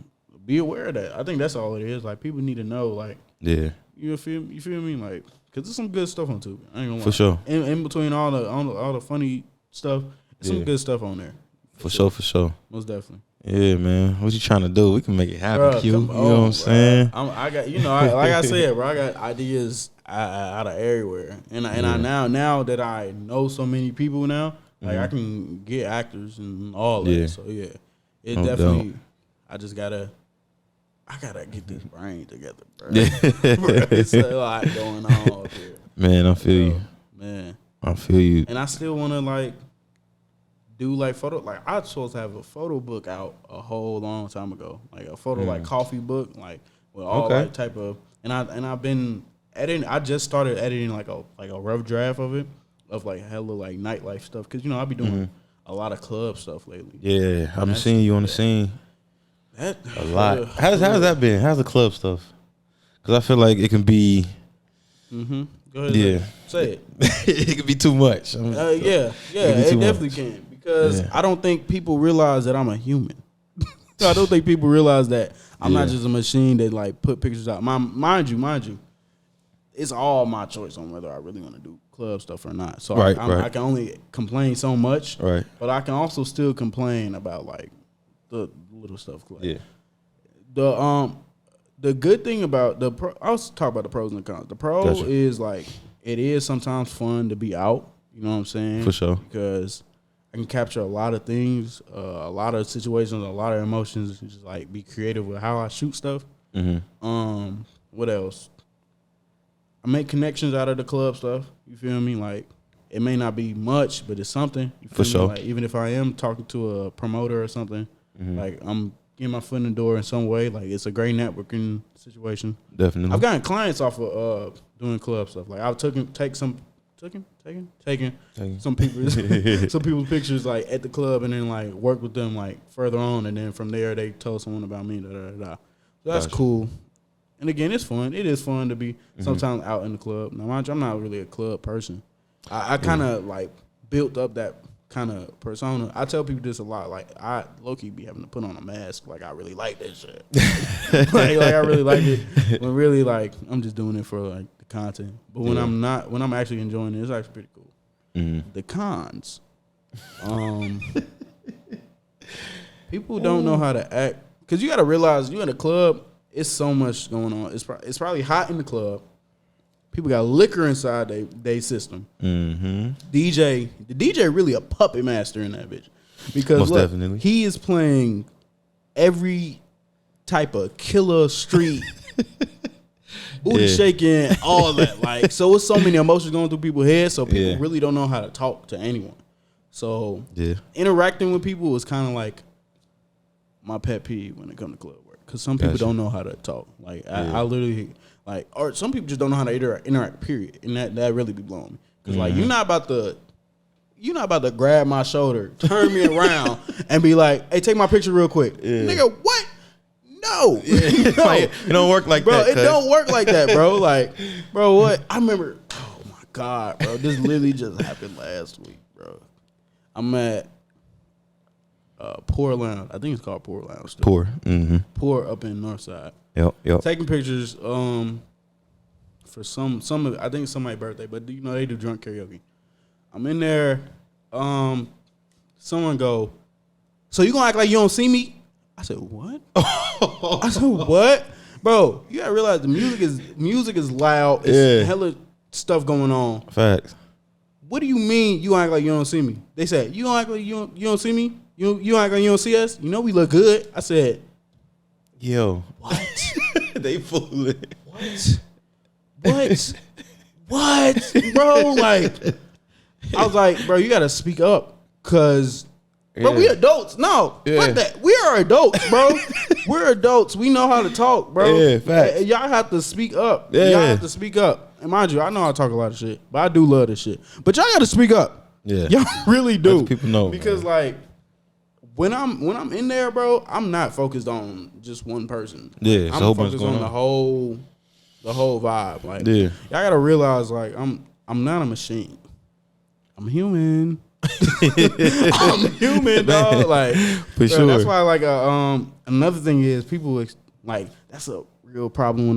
be aware of that. I think that's all it is. Like people need to know, like, you feel me? Like, cause there's some good stuff on Tubi. I ain't gonna lie.
For sure.
In between all the funny stuff, there's some good stuff on there.
For sure.
Most definitely.
Yeah, man. What you trying to do? We can make it happen, Q. You know what I'm saying?
I got, like I said, bro, I got ideas out of everywhere, and I now that I know so many people now. Like I can get actors and all that. So it definitely. I just gotta get this brain together, bro. It's a lot going on up here.
Man, I feel you.
Man,
I feel you.
And I still want to like do like photo. Like I was supposed to have a photo book out a whole long time ago. Like a photo like coffee book, like with all like type of. And I've been editing. I just started editing like a rough draft of it. Of like hella like nightlife stuff, because I be doing a lot of club stuff lately. Yeah,
I've been seeing you on the scene a lot. How's that been? How's the club stuff? Because I feel like it can be.
Go ahead. Say it.
It can be too much.
It definitely can, because I don't think people realize that I'm a human. I don't think people realize that I'm not just a machine that like put pictures out. Mind you, it's all my choice on whether I really want to do club stuff or not. So I can only complain so much. Right. But I can also still complain about like the little stuff. Like, the good thing about I'll talk about the pros and the cons. The pro is like it is sometimes fun to be out. You know what I'm saying? For sure. Because I can capture a lot of things, a lot of situations, a lot of emotions. Just like be creative with how I shoot stuff. What else? I make connections out of the club stuff. You feel me? Like it may not be much, but it's something. You feel me? Like, even if I am talking to a promoter or something, like I'm get my foot in the door in some way. Like it's a great networking situation.
Definitely.
I've gotten clients off of doing club stuff. Like I've taken some people's pictures like at the club and then like work with them like further on, and then from there they told someone about me. So that's cool. And again, it's fun. It is fun to be sometimes out in the club. Now, mind you, I'm not really a club person. I kind of like built up that kind of persona. I tell people this a lot. Like I low-key be having to put on a mask. Like I really like that shit. like I really like it. When really like I'm just doing it for like the content. But when I'm not, when I'm actually enjoying it, it's actually pretty cool. The cons. People don't know how to act because you got to realize you in a club. It's so much going on. It's probably hot in the club. People got liquor inside they system. The DJ really a puppet master in that bitch. Because look, definitely. He is playing every type of killer street, booty shaking, all that. Like, so it's so many emotions going through people's heads, so people really don't know how to talk to anyone. So interacting with people is kind of like my pet peeve when it comes to club work. Because some people don't know how to talk. Like, I literally... Like, or some people just don't know how to interact. Period, and that really be blowing me. Because like you're not about to grab my shoulder, turn me around, and be like, "Hey, take my picture real quick." Nigga, what? No, no.
It don't work like
bro,
that.
It don't work like that, bro. Like, bro, what? I remember. Oh my god, bro, this literally just happened last week, bro. I'm at Poor Lounge. I think it's called Poor Lounge. Still.
Poor.
Poor up in Northside.
Yep.
Taking pictures for some of, I think it's somebody's birthday, but you know they do drunk karaoke. I'm in there. Someone go, "So you gonna act like you don't see me?" I said, "What?" I said, "What?" Bro, you gotta realize the music is loud. It's hella stuff going on.
Facts.
What do you mean you act like you don't see me? They said, "You don't act like you don't see me? You act like you don't see us? You know we look good." I said,
"Yo,
what?"
They fooling.
What? Bro, like, I was like, bro, you gotta speak up. Cause bro, we adults. No, fuck that. We are adults, bro. We're adults. We know how to talk, bro.
Yeah, facts.
Y'all have to speak up.
Yeah.
Y'all have to speak up. And mind you, I know I talk a lot of shit, but I do love this shit. But y'all gotta speak up.
Yeah.
Y'all really do.
Let people know.
Because like when I'm in there, bro, I'm not focused on just one person.
Yeah,
I'm focused on the whole vibe. Like, y'all gotta realize, like, I'm not a machine. I'm human. I'm human, dog. Like,
for sure.
That's why, like, another thing is people like that's a real problem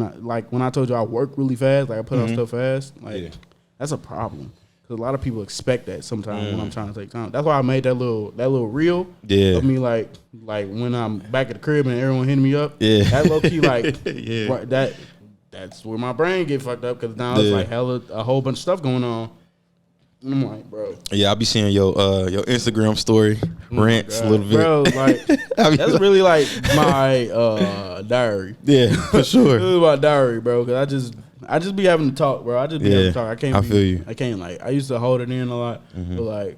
when I told you I work really fast, like I put out stuff fast. Like, that's a problem. A lot of people expect that sometimes when I'm trying to take time. That's why I made that little reel of me like when I'm back at the crib and everyone hitting me up. Yeah, that low key like that's where my brain get fucked up because now it's like a whole bunch of stuff going on. And I'm like, bro.
Yeah, I'll be seeing your Instagram story rants a little bit,
bro. Like that's really like my diary.
Yeah, for sure.
It's really my diary, bro. Because I just be having to talk, bro. I just be having to talk. I
feel you.
I can't like. I used to hold it in a lot, but like,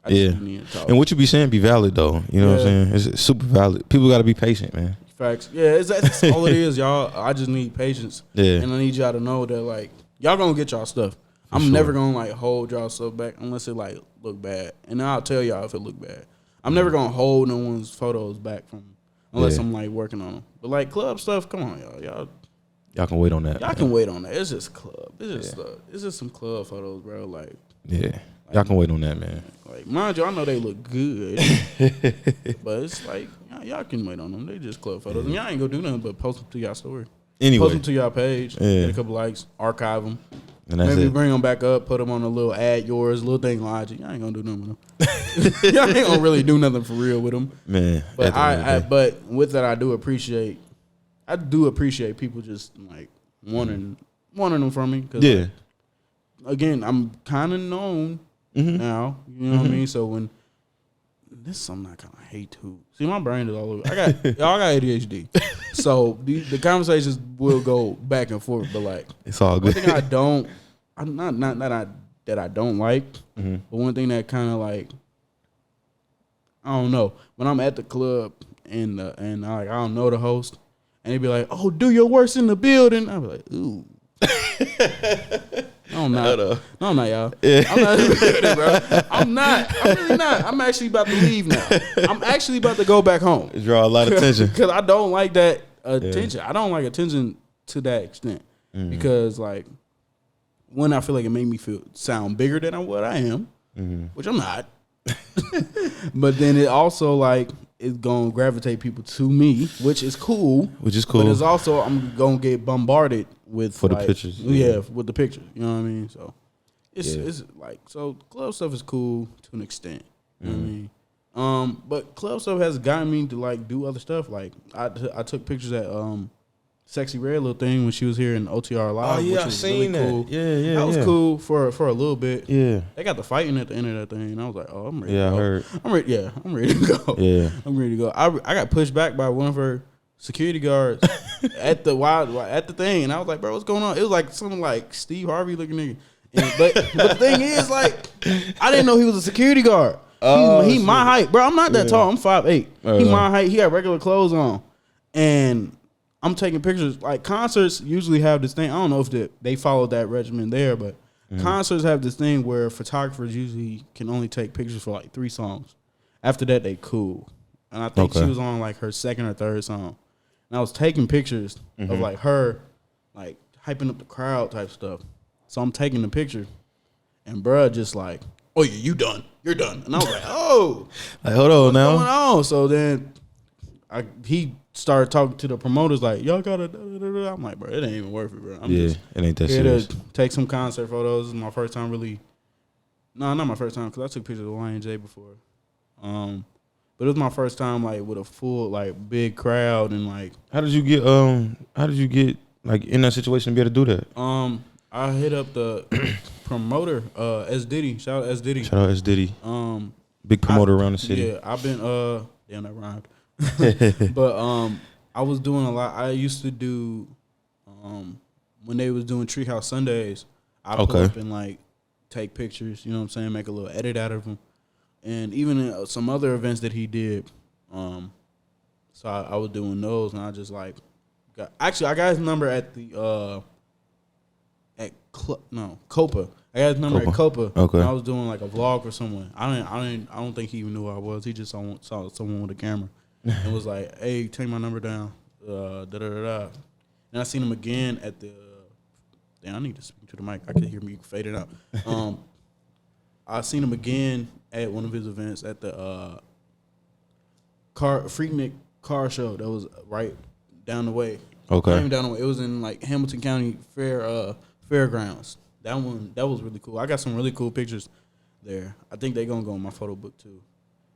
I just need to talk.
And what you be saying be valid though. You know what I'm saying? It's super valid. People got to be patient, man.
Facts. Yeah, that's all it is, y'all. I just need patience.
Yeah.
And I need y'all to know that like y'all gonna get y'all stuff. I'm never gonna like hold y'all stuff back unless it like look bad, and then I'll tell y'all if it look bad. I'm never gonna hold no one's photos back from unless I'm like working on them. But like club stuff, come on,
y'all can wait on that.
Y'all can wait on that. It's just club. It's just some club photos, bro. Like
y'all can wait on that, man.
Like mind you, I know they look good, but it's like y'all can wait on them. They just club photos, and y'all ain't gonna do nothing but post them to y'all story.
Anyway,
post them to y'all page, get a couple likes, archive them.
And that's
maybe
it.
Bring them back up, put them on a little add yours, little thing logic. Y'all ain't gonna do nothing with them. Y'all ain't gonna really do nothing for real with them,
man.
But but with that, I do appreciate people just like wanting them from me. Cause like, again, I'm kind of known now. You know what I mean? So when this is something I kind of hate too. See, my brain is all over. I got ADHD, so the conversations will go back and forth. But like,
it's all good.
One thing I don't like, but one thing that kind of like, I don't know, when I'm at the club and I don't know the host, and he'd be like, "Oh, do your worst in the building." I'd be like, "Ooh." No, I'm not. No, I'm not, y'all. Yeah. I'm not in the building, bro. I'm not. I'm really not. I'm actually about to leave now. I'm actually about to go back home.
Draw a lot of attention.
Because I don't like that attention. Yeah. I don't like attention to that extent. Because, like, when I feel like it made me sound bigger than what I am, which I'm not. But then it also, like, it's going to gravitate people to me, which is cool. But it's also, I'm going to get bombarded with
for the pictures.
Yeah, with the pictures. You know what I mean? So it's like, so club stuff is cool to an extent. You know what I mean? But club stuff has gotten me to like do other stuff. Like I took pictures at Sexy Red little thing when she was here in OTR Live.
Oh yeah,
which
I
was
seen
really
that.
Cool.
Yeah.
That was cool for a little bit.
Yeah.
They got the fighting at the end of that thing, and I was like, oh, I'm ready.
Yeah,
to go.
I heard.
I'm ready. Yeah, I'm ready to go.
Yeah,
I'm ready to go. I got pushed back by one of her security guards at the thing, and I was like, bro, what's going on? It was like something like Steve Harvey looking nigga. But the thing is, like, I didn't know he was a security guard. He my height, bro. I'm not that tall. I'm 5'8". He my height. He got regular clothes on, and I'm taking pictures. Like concerts usually have this thing. I don't know if they follow that regimen there, but concerts have this thing where photographers usually can only take pictures for like 3 songs. After that, they cool. And I think she was on like her second or third song. And I was taking pictures of like her, like hyping up the crowd type stuff. So I'm taking the picture, and bruh just like, oh yeah, you done. You're done. And I was like, oh.
Like, hold on now.
What's going on? So then he started talking to the promoters like, y'all gotta da-da-da-da. I'm like, bro, it ain't even worth it, bro.
It ain't that
here
serious.
to take some concert photos. This is my first time really. No, not my first time, because I took pictures of YNJ before. But it was my first time like with a full like big crowd and like.
How did you get like in that situation to be able to do that?
I hit up the promoter, S Diddy. Shout out S Diddy.
Big promoter around the city.
Yeah, I've been damn that rhymed. But I was doing a lot. I used to do when they was doing Treehouse Sundays, I pull up and like take pictures, you know what I'm saying, make a little edit out of them. And even in some other events that he did, so I was doing those, and I just like I got his number at the Copa. I got his number at Copa.
Okay.
And I was doing like a vlog for someone. I don't think he even knew who I was. He just saw someone with a camera and was like, "Hey, take my number down." And I seen him again at the. Damn, I need to speak to the mic. I can hear me fading out. I seen him again at one of his events at the Freaknik car show that was right down the way.
Okay.
Not even down the way. It was in like Hamilton County Fairgrounds. That was really cool. I got some really cool pictures there. I think they gonna go in my photo book too,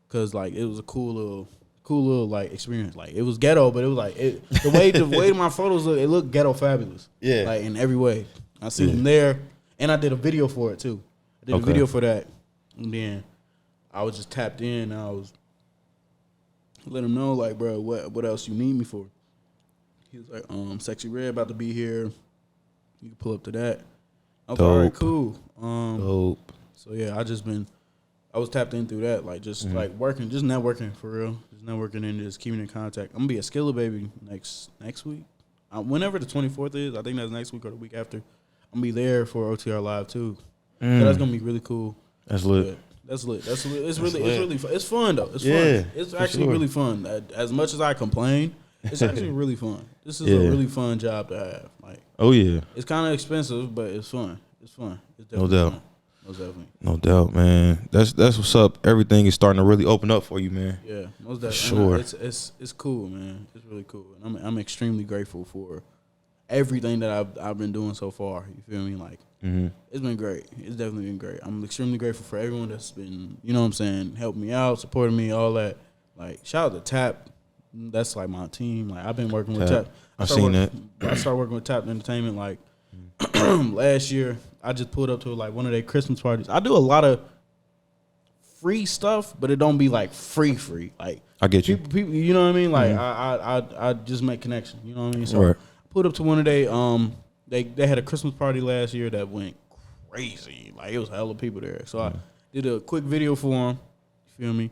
cause like it was a cool little like experience. Like it was ghetto, but it was like the way my photos look, it looked ghetto fabulous. Yeah, like in every way. I seen them there, and I did a video for it too. I did a video for that, and then I was just tapped in. And I was let him know like, bro, what else you need me for? He was like, Sexy Red about to be here. You can pull up to that. I was like, all right, cool.
Dope.
So yeah, I was tapped in through that, like just like working, just networking for real, just networking and just keeping in contact. I'm gonna be at Skilla Baby next week, whenever the 24th is. I think that's next week or the week after. I'm gonna be there for OTR Live too. So that's gonna be really cool.
That's lit.
That's lit. It's really fun. It's fun though. It's fun. It's actually really fun. As much as I complain, it's actually really fun. This is a really fun job to have. Like,
oh yeah,
it's kind of expensive, but it's fun. It's fun. It's
definitely no doubt.
Fun. Most definitely.
No doubt, man. That's what's up. Everything is starting to really open up for you, man.
Yeah, most definitely.
Sure.
It's cool, man. It's really cool. And I'm extremely grateful for everything that I've been doing so far. You feel me? Like, it's been great. It's definitely been great. I'm extremely grateful for everyone that's been, you know what I'm saying, helping me out, supporting me, all that. Like, shout out to Tap. That's like my team. Like, I've been working with Tap.
I've seen that.
I started working with Tap Entertainment like last year. I just pulled up to like one of their Christmas parties. I do a lot of free stuff, but it don't be like free. Like,
I get you.
People, you know what I mean? Like I just make connection. You know what I mean? So I pulled up to one of they had a Christmas party last year that went crazy. Like it was hella people there. So I did a quick video for them. You feel me?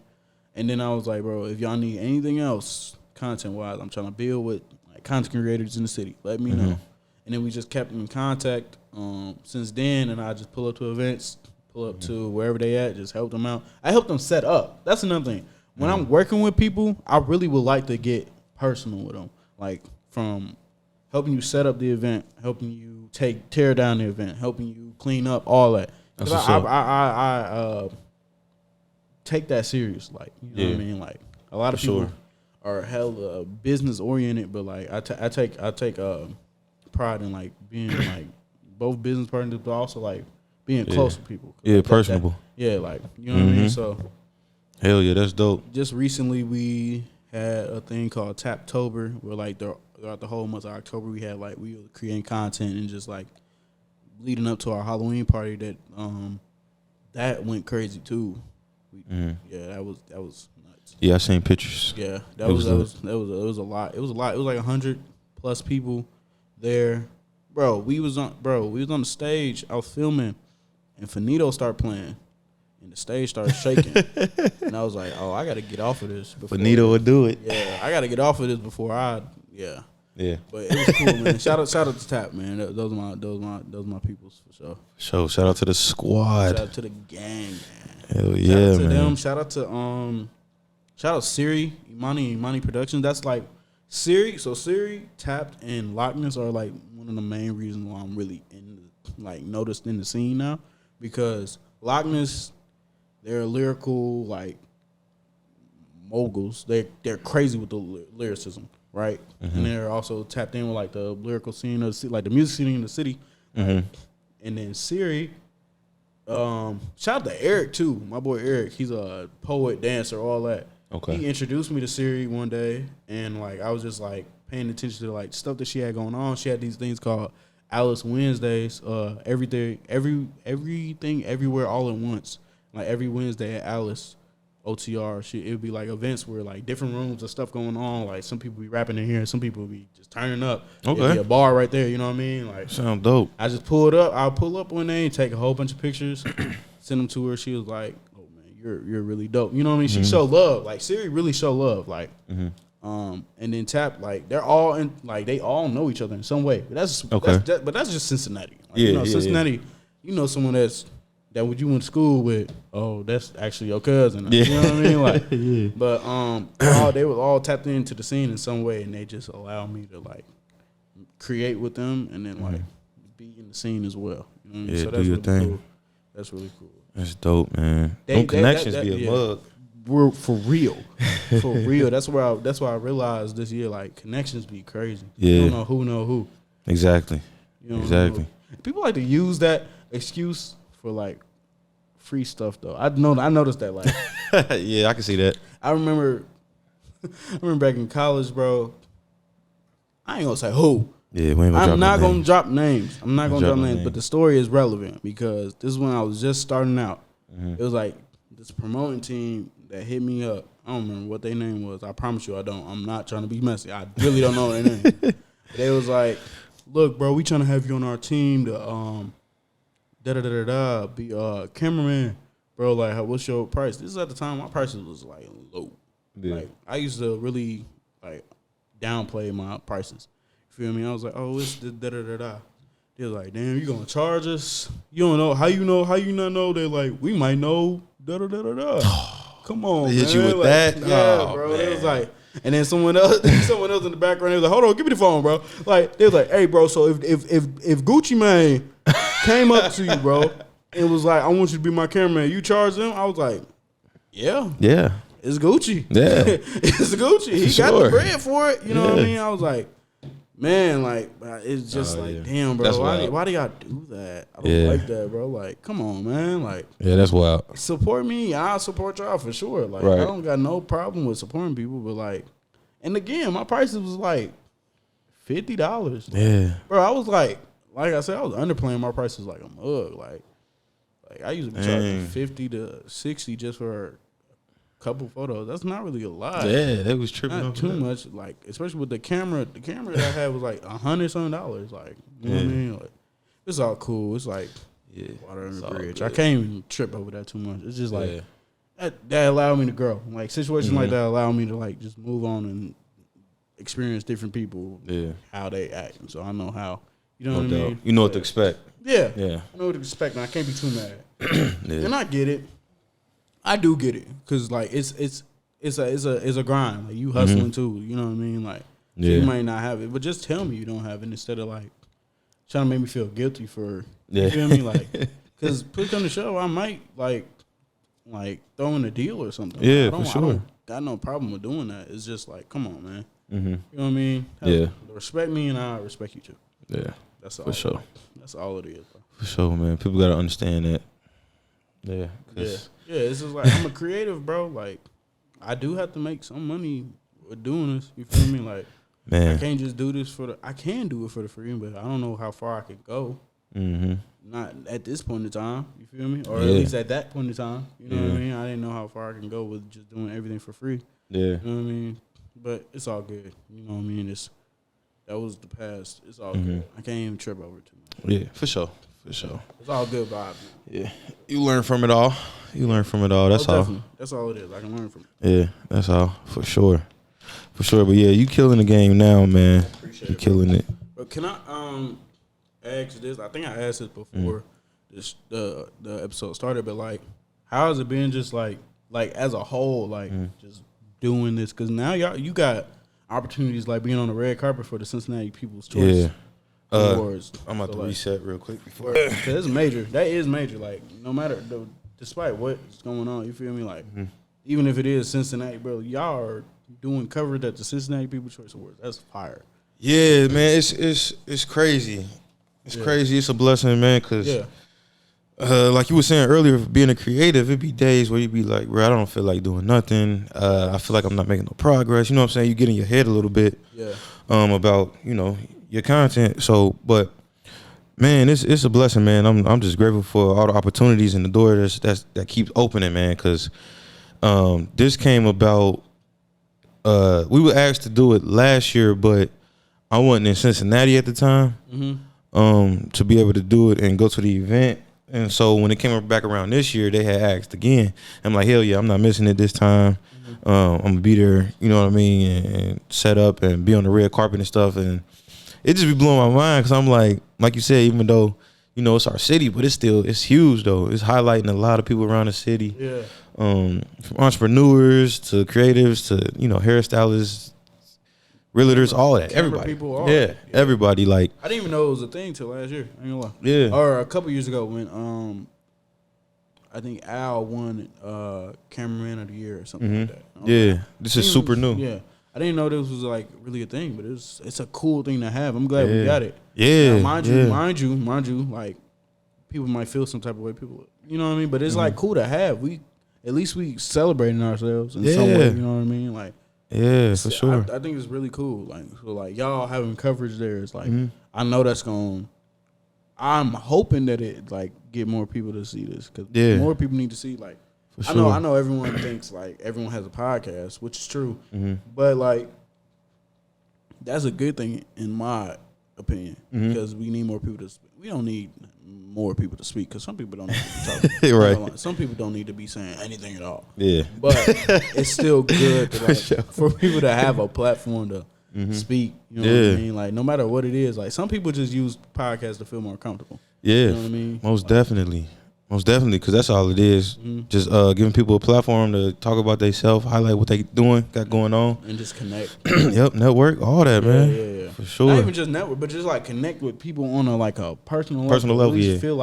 And then I was like, bro, if y'all need anything else content wise, I'm trying to build with like content creators in the city. Let me know. And then we just kept in contact since then. And I just pull up to events, pull up to wherever they at, just help them out. I help them set up. That's another thing. When I'm working with people, I really would like to get personal with them, like from helping you set up the event, helping you tear down the event, helping you clean up, all that. Because I take that serious, like, you know what I mean. Like a lot of people are hella business oriented, but like I take pride in like being like both business partners, but also like being close to people.
Yeah,
like
personable.
Like you know what I mean. So
hell yeah, that's dope.
just recently we had a thing called Taptober, where like throughout the whole month of October we had like we were creating content and just like leading up to our Halloween party that went crazy too. Yeah, that was nuts.
Yeah, I seen pictures.
Yeah, that was a lot. It was a lot. It was like 100+ people there, bro. We was on the stage. I was filming, and Finito started playing, and the stage started shaking. And I was like, oh, I got to get off of this.
Finito would do it.
Yeah, I got to get off of this before Yeah. But it was cool, man. Shout out to Tap, man. Those are my peoples for sure.
Shout out to the squad.
Shout out to the gang, man.
Hell yeah,
shout out to
man.
them. Shout out Siri, Imani Productions. That's like Siri. So Siri, Tapped, and Loch Ness are like one of the main reasons why I'm really noticed in the scene now, because Loch Ness, they're lyrical like moguls. They're crazy with the lyricism, right? And they're also tapped in with like the lyrical scene of the city, like the music scene in the city. And then Siri. Shout out to Eric too, my boy Eric. He's a poet, dancer, all that. Okay. He introduced me to Siri one day, and like I was just like paying attention to like stuff that she had going on. She had these things called Alice Wednesdays. Everything, everywhere, all at once. Like every Wednesday at Alice OTR, it would be like events where like different rooms of stuff going on. Like some people be rapping in here, some people be just turning up. Okay. It'd be a bar right there, you know what I mean? Like
sound dope.
I just pulled up. I'll pull up one day and take a whole bunch of pictures, send them to her. She was like, "Oh man, you're really dope." You know what I mean? She showed love. Like Siri really showed love. Like, and then Tap, like they're all in, like they all know each other in some way. But that's that's just Cincinnati. Like, Cincinnati. You know someone that when you went to school with, oh, that's actually your cousin. You know what I mean? Like, but they were all tapped into the scene in some way, and they just allowed me to like create with them, and then like be in the scene as well. You know what I mean?
Yeah,
so
do
that's
your
really
thing.
Cool. That's really cool.
That's dope, man. Them connections be a mug.
We're for real, for real. That's why I realized this year, like connections be crazy. Yeah. You don't know who.
Exactly. Exactly.
People like to use that excuse for like free stuff though. I noticed that like
yeah, I can see that.
I remember back in college, bro. I ain't gonna say who.
Yeah, I'm
not gonna drop names. I'm not gonna drop names, but the story is relevant because this is when I was just starting out. It was like this promoting team that hit me up. I don't remember what their name was. I promise you I don't. I'm not trying to be messy. I really don't know their name. They was like, look, bro, we trying to have you on our team to be cameraman, bro. Like, what's your price? This is at the time my prices was like low. Yeah. Like, I used to really like downplay my prices. You feel me? I was like, oh, it's the They was like, damn, you gonna charge us? You don't know how you not know? They like, we might know Come on,
they
man.
Hit you with
like,
that?
Yeah,
oh,
bro.
Man.
It was like. And then someone else in the background, they was like, hold on, give me the phone, bro. Like, they was like, hey, bro, so if Gucci Mane came up to you, bro, and was like, I want you to be my cameraman, you charge him? I was like, yeah. Yeah. It's Gucci. Yeah. It's Gucci. He got the bread for it. You know what I mean? I was like, man, like, it's just damn, bro, why do y'all do that? I don't like that, bro. Like, come on, man. Like,
yeah, that's wild.
Support me. I'll support y'all for sure. Like, I don't got no problem with supporting people, but like, and again, my prices was like $50. Yeah. Bro, I was like I said, I was underplaying my prices like a mug. Like I used to be charging 50 to 60 just for a couple photos. That's not really a lot.
Yeah, that was tripping.
Not too much. Like, especially with the camera. The camera that I had was like $100-something. Like, you know what I mean? Like, it's all cool. It's like water under the bridge. I can't even trip over that too much. It's just like, that allowed me to grow. Like situations like that allow me to like just move on and experience different people, how they act. And so I know how. You know what I mean?
You know what to expect.
Yeah.
Yeah.
I know what to expect, and I can't be too mad.
Yeah.
And I get it. I do get it, cause like it's a grind. Like you hustling too. You know what I mean? Like so you might not have it, but just tell me you don't have it instead of like trying to make me feel guilty for. You feel me? Like, cause push on the show, I might like throw in a deal or something.
Yeah,
I
for sure.
don't got no problem with doing that. It's just like, come on, man.
Mm-hmm.
You know what I mean? Respect me, and I respect you too.
Yeah,
that's all.
For sure.
That's all it is, bro.
For sure, man. People gotta understand that. Yeah.
Yeah. It's just like I'm a creative, bro. Like I do have to make some money with doing this. You feel me? Like,
man,
I can't just do this I can do it for the free, but I don't know how far I could go.
Mm-hmm.
Not at this point in time. You feel me? Or at least at that point in time. You know what I mean? I didn't know how far I can go with just doing everything for free.
Yeah.
You know what I mean? But it's all good. You know what I mean? That was the past. It's all good. I can't even trip over it too much.
Yeah, for sure. For sure.
It's all good vibes.
Yeah. You learn from it all. That's all.
Definitely. That's all it is. I can learn from it.
Yeah, that's all. For sure. But yeah, you killing the game now, man. You killing it.
But can I ask this? I think I asked this before the episode started, but like, how has it been just like as a whole, like just doing this? Because now you got opportunities like being on the red carpet for the Cincinnati People's Choice Awards.
I'm about to reset real quick before.
It's major. That is major. Like, no matter, despite what's going on, you feel me? Like, even if it is Cincinnati, bro, y'all are doing coverage at the Cincinnati People's Choice Awards. That's fire.
Yeah, man, it's crazy. It's crazy. It's a blessing, man, because like you were saying earlier, being a creative, it'd be days where you'd be like, bro, I don't feel like doing nothing. I feel like I'm not making no progress. You know what I'm saying? You get in your head a little bit about, your content. So, but man, it's a blessing, man. I'm just grateful for all the opportunities and the door that keeps opening, man, because this came about. We were asked to do it last year, but I wasn't in Cincinnati at the time to be able to do it and go to the event. And so when it came back around this year, they had asked again. I'm like, hell yeah, I'm not missing it this time. I'm gonna be there, you know what I mean, and set up and be on the red carpet and stuff. And it just be blowing my mind because I'm like you said, even though it's our city, but it's huge though. It's highlighting a lot of people around the city.
Yeah.
From entrepreneurs to creatives to hairstylists, realtors, all that. Everybody.
People, all
yeah,
that.
everybody. Like,
I didn't even know it was a thing till last year. I ain't gonna lie.
Yeah.
Or a couple years ago when I think Al won Cameraman of the Year or something like that.
Yeah, this is super new.
Yeah. I didn't know this was like really a thing, but it's a cool thing to have. I'm glad we got it.
Yeah.
Now, mind you, like people might feel some type of way. People, you know what I mean? But it's like cool to have. At least we celebrating ourselves in some way. You know what I mean? Like,
yeah, for sure.
I think it's really cool. Like y'all having coverage there is like, I know that's going. I'm hoping that it like get more people to see this because more people need to see. Like,
for sure.
I know everyone thinks like everyone has a podcast, which is true, but like that's a good thing in my opinion because we need more people to. We don't need more people to speak because some people don't need to be talking.
Right.
Some people don't need to be saying anything at all.
Yeah.
But it's still good to, for people to have a platform to speak. You know what I mean? Like, no matter what it is, like some people just use podcasts to feel more comfortable.
Yeah.
You know what I mean?
Most definitely, because that's all it is. Just giving people a platform to talk about themselves, highlight what they got going on,
and just connect.
Yep, network, all that, man.
Yeah.
For sure.
Not even just network, but just like connect with people on a personal
level.
At least feel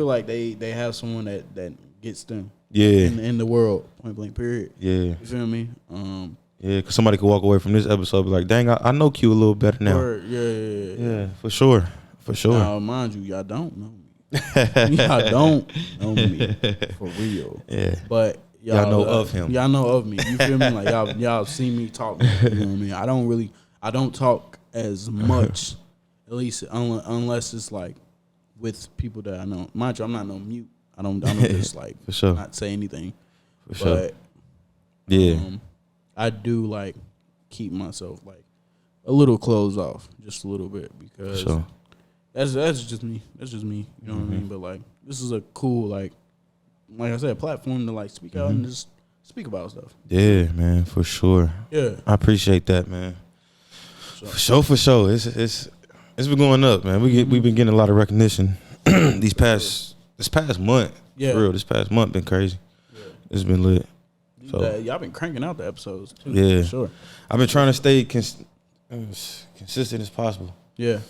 like they have someone that gets them.
Yeah.
In the world, point blank, period.
Yeah.
You feel me?
Yeah, because somebody could walk away from this episode and be like, dang, I know Q a little better now. Yeah, for sure.
Now, mind you, y'all don't know me. Y'all don't know me for real.
Yeah.
But
y'all know of him.
Y'all know of me. You feel me? Like y'all see me talk. You know what I mean? I don't talk as much, at least unless it's like with people that I know. Mind you, I'm not no mute. I don't just like
for sure.
Not say anything.
For sure.
But
yeah.
I do like keep myself like a little closed off, just a little bit, because
for sure.
that's just me. That's just me. You know what I mean? But like, this is a cool like like I said, a platform to like speak out and just speak about stuff.
Yeah, man, for sure.
Yeah,
I appreciate that, man. For sure. It's been going up, man. We've been getting a lot of recognition this past month.
Yeah.
For real, this past month been crazy. Yeah. It's been lit. So
y'all been cranking out the episodes too.
Yeah,
for sure.
I've been trying to stay consistent as possible.
Yeah,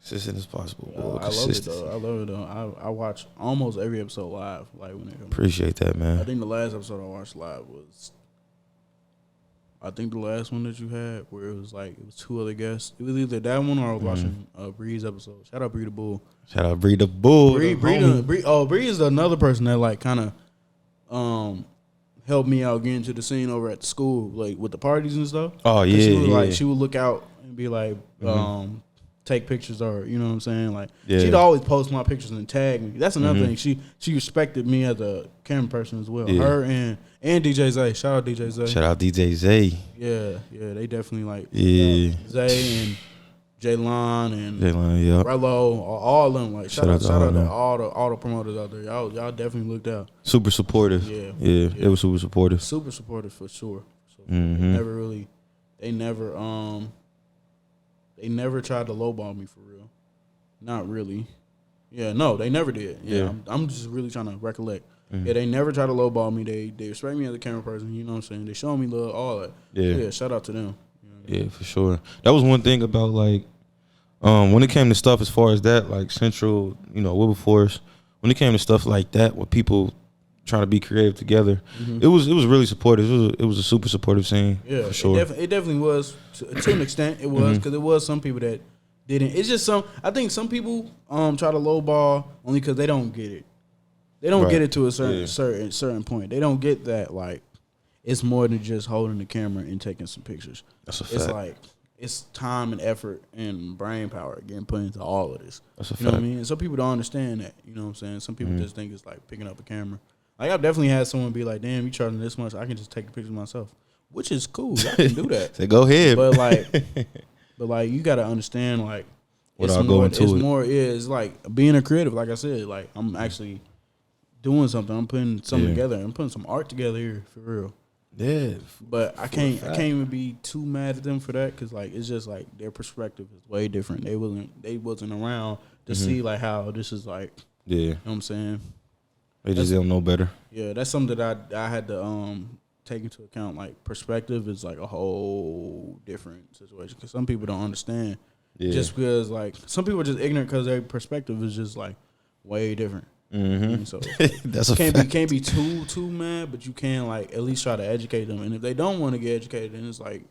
consistent as possible.
I love it though. I watch almost every episode live. Like when it comes.
Appreciate that, man.
I think the last episode I watched live was. I think the last one that you had, where it was two other guests. It was either that one or I was watching Bree's episode. Shout out Bree the Bull.
Shout out Bree the Bull.
Bree is another person that like kind of helped me out getting to the scene over at the school, like with the parties and stuff.
Oh yeah,
she would look out and be like, take pictures or you know what I'm saying. Like
yeah.
she'd always post my pictures and tag me. That's another thing. She respected me as a camera person as well.
Yeah.
Her and DJ Zay. Shout out DJ Zay.
Shout out DJ Zay.
Yeah, they definitely like Zay and Jaylon and
yeah.
Rello, all of them. Like shout out to all the promoters out there. Y'all definitely looked out.
Super supportive.
Yeah.
They were super supportive.
Super supportive for sure. So they never tried to lowball me for real. Not really. Yeah, no, they never did. Yeah. I'm just really trying to recollect. Yeah, they never try to lowball me. They respect me as a camera person. You know what I'm saying? They show me love, all that. Yeah, shout out to them. You know what I mean?
Yeah, for sure. That was one thing about like, when it came to stuff as far as that, like Central, Wilberforce. When it came to stuff like that, with people trying to be creative together, it was really supportive. It was a super supportive scene. Yeah, for sure.
It definitely was to an extent. It was because there was some people that didn't. It's just I think some people try to lowball only because they don't get it. They don't get it to a certain point. They don't get that like it's more than just holding the camera and taking some pictures.
That's a fact.
It's like it's time and effort and brain power getting put into all of this.
That's a fact.
You know what I mean? And some people don't understand that. You know what I'm saying? Some people just think it's like picking up a camera. Like I've definitely had someone be like, "Damn, you charging this much? I can just take the pictures myself," which is cool. I can do that.
Say, go ahead.
But like you got to understand like
what I'll go into it.
It's more. It's like being a creative. Like I said, like I'm actually doing something. I'm putting something together. I'm putting some art together here for real.
Yeah.
But I can't even be too mad at them for that because like it's just like their perspective is way different. They wasn't around to see like how this is like.
Yeah.
You know what I'm saying?
They just don't know better.
Yeah, that's something that I had to take into account. Like perspective is like a whole different situation because some people don't understand. Yeah. Just because like some people are just ignorant because their perspective is just like way different. So
that's
can't be too mad, but you can like at least try to educate them. And if they don't want to get educated, then it's like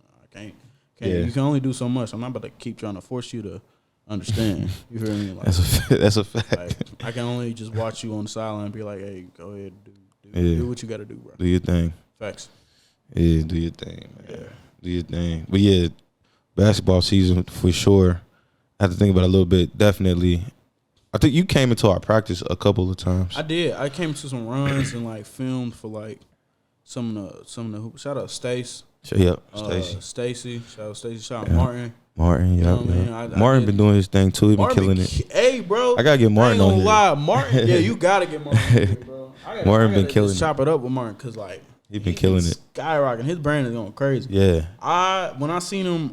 I can't. Yeah. You can only do so much. I'm not about to keep trying to force you to understand. You feel me? Like,
that's a fact.
Like, I can only just watch you on the sideline and be like, hey, go ahead, do what you got to do, bro.
Do your thing.
Facts.
Yeah, do your thing, man. Yeah. Do your thing. But yeah, basketball season for sure. I have to think about it a little bit. Definitely. I think you came into our practice a couple of times.
I did. I came to some runs and like filmed for like some of the hoops. Shout out Stace.
Yep,
Stacy. Shout out Stacy. Shout out Martin.
Martin, yeah. You know Martin been doing his thing too. He been killing it.
Hey, bro.
I gotta get Martin on here.
Lie. Martin, yeah, you gotta get Martin on here, bro.
Martin been killing it.
Chop it up with Martin because like
he been killing it.
Skyrocketing. His brand is going crazy.
Yeah.
When I seen him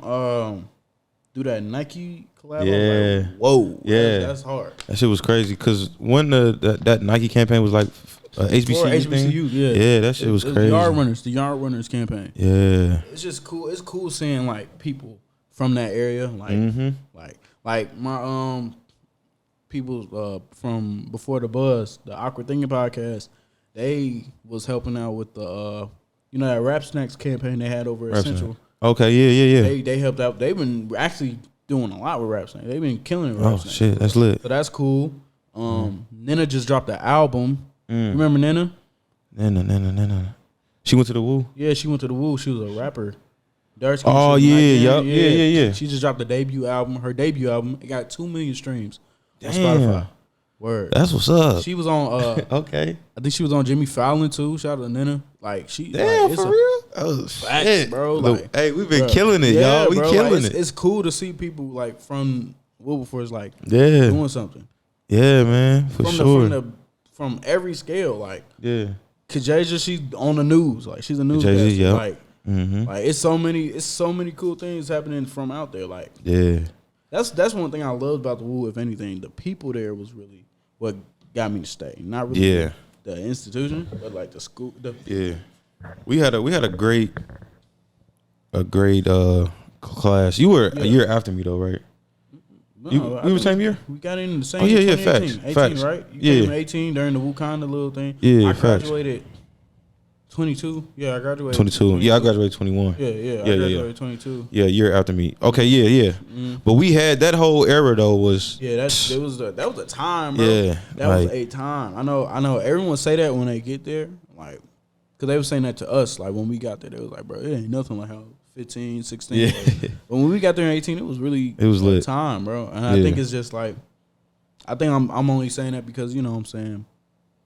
do that Nike collab,
yeah.
Like, whoa.
Yeah.
That's hard.
That shit was crazy because when that Nike campaign was like HBCU, yeah, that shit was crazy.
The Yard Runners campaign.
Yeah.
It's just cool. It's cool seeing like people from that area, like my people from Before the Buzz, the Awkward Thinking podcast. They was helping out with the that Rap Snacks campaign they had over at Central.
Okay, yeah.
They helped out. They've been actually doing a lot with Rap Snacks. They've been killing it with Rap Snacks.
Shit, that's lit.
So that's cool. Nina just dropped the album. Remember Nina?
Nina. She went to the Woo?
Yeah, she went to the Woo. She was a rapper.
Oh, yeah.
She just dropped the debut album. Her debut album. It got 2 million streams on
Damn.
Spotify. Word.
That's what's up.
She was on
okay.
I think she was on Jimmy Fallon too. Shout out to Nina. Like she
Damn, for real? Oh shit.
Bro. Like,
hey, we've been killing it, y'all. We killing it.
It's cool to see people like from Wilberforce like
doing
something.
Yeah, man. For sure.
from every scale. Like
Yeah.
Kajaja, she's on the news. Like she's a news.
Yep.
Like it's so many cool things happening from out there. Like
Yeah.
that's one thing I loved about the Woo. If anything, the people there was really what got me to stay. Not really the institution, but like the school.
We had a great class. You were a year after me though, right?
No,
we were same year?
We got in the same.
Oh yeah,
2018.
facts.
18, right? You came 18 during the Wakanda little thing.
Yeah,
I
facts.
graduated 22. Yeah, I graduated
22. Yeah, I graduated 21.
Yeah. I graduated 22.
Yeah, a year after me. Okay, yeah. But we had that whole era though was
that was a time, bro.
Yeah,
that was a time. I know. Everyone say that when they get there, like, cause they were saying that to us, like when we got there, they was like, bro, it ain't nothing like how 15, 16.
Yeah.
But when we got there in 18, it was
lit
time, bro. And I think it's just like, I think I'm only saying that because you know what I'm saying.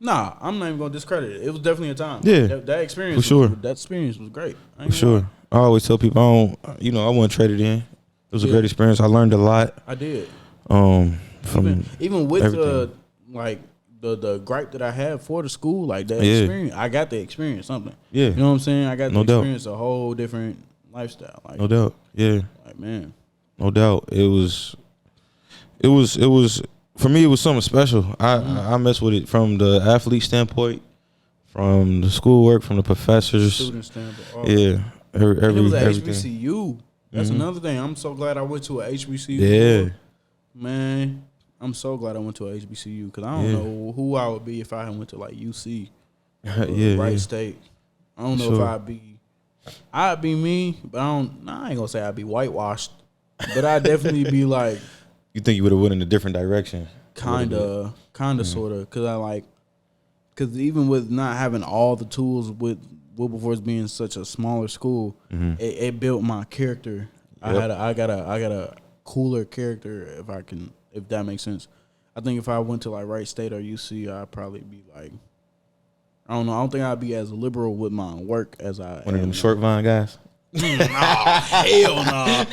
Nah, I'm not even gonna discredit it. It was definitely a time.
Yeah,
that experience.
For sure.
That experience was great.
For sure. I always tell people I wouldn't trade it in. It was a great experience. I learned a lot.
I did.
From
even with
everything.
the gripe that I had for the school, like that experience, I got to experience something.
Yeah,
you know what I'm saying. I got to
No doubt.
experience a whole different lifestyle. Like,
no doubt. Yeah,
like man,
no doubt. It was for me. It was something special. I mess with it from the athlete standpoint, from the schoolwork, from the professors.
Student standpoint.
Yeah,
And it was at
everything.
HBCU. That's another thing. I'm so glad I went to a HBCU.
Yeah,
man. I'm so glad I went to a HBCU because I don't know who I would be if I had went to like UC, or Wright State. I don't know if I'd be me, but I ain't gonna say I'd be whitewashed, but I'd definitely be like.
You think you would have went in a different direction?
Kinda, sorta, because even with not having all the tools with Wilberforce being such a smaller school, it built my character.
Yep.
I got a cooler character if that makes sense. I think if I went to like Wright State or UC, I'd probably be like, I don't know. I don't think I'd be as liberal with my work as I
One of them short vine guys.
Hell no.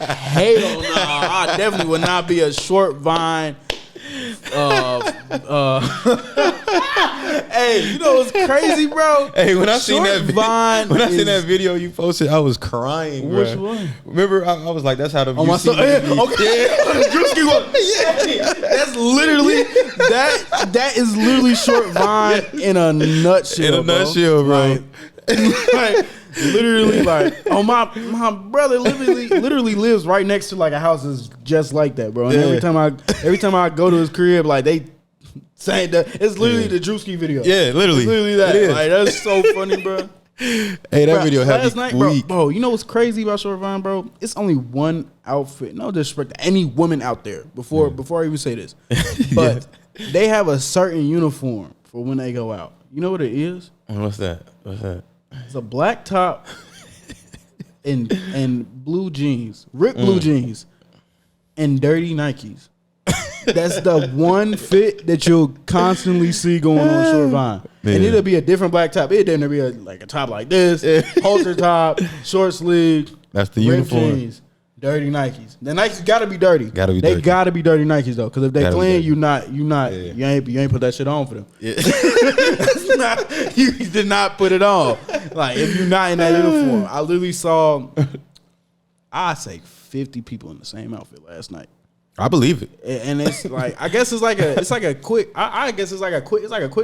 Hell no. I definitely would not be a short vine. Hey, you know what's crazy, bro?
Hey, when I seen that video you posted, I was crying, bro.
Which one?
Remember, I was like, "That's how the
my son. Okay. Drewski one. Yeah. That's literally that is literally short vine in a nutshell.
In a nutshell, bro.
Like literally, like my brother literally lives right next to like a house that's just like that, bro. And every time I go to his crib, like they say that it's literally the Drewski video.
Yeah, literally,
it's literally that. Like that's so funny, bro.
Hey, that video had
last
me
night,
weak.
bro. You know what's crazy about Short Vine, bro? It's only one outfit. No disrespect to any women out there. Before I even say this, but they have a certain uniform for when they go out. You know what it is?
What's that?
It's a black top and blue jeans, ripped blue jeans, and dirty Nikes. That's the one fit that you'll constantly see going on Short Vine. Man. And it'll be a different black top. It'll be a top like this, halter top, short sleeve.
That's the uniform. Jeans,
dirty Nikes. The Nikes gotta be dirty.
They
gotta be dirty Nikes though, because if they clean, you ain't put that shit on for them. Yeah. You did not put it on. Like if you're not in that uniform, I literally saw, I say 50 people in the same outfit last night.
I believe it,
and it's like I guess it's like a quick. I guess it's like a quick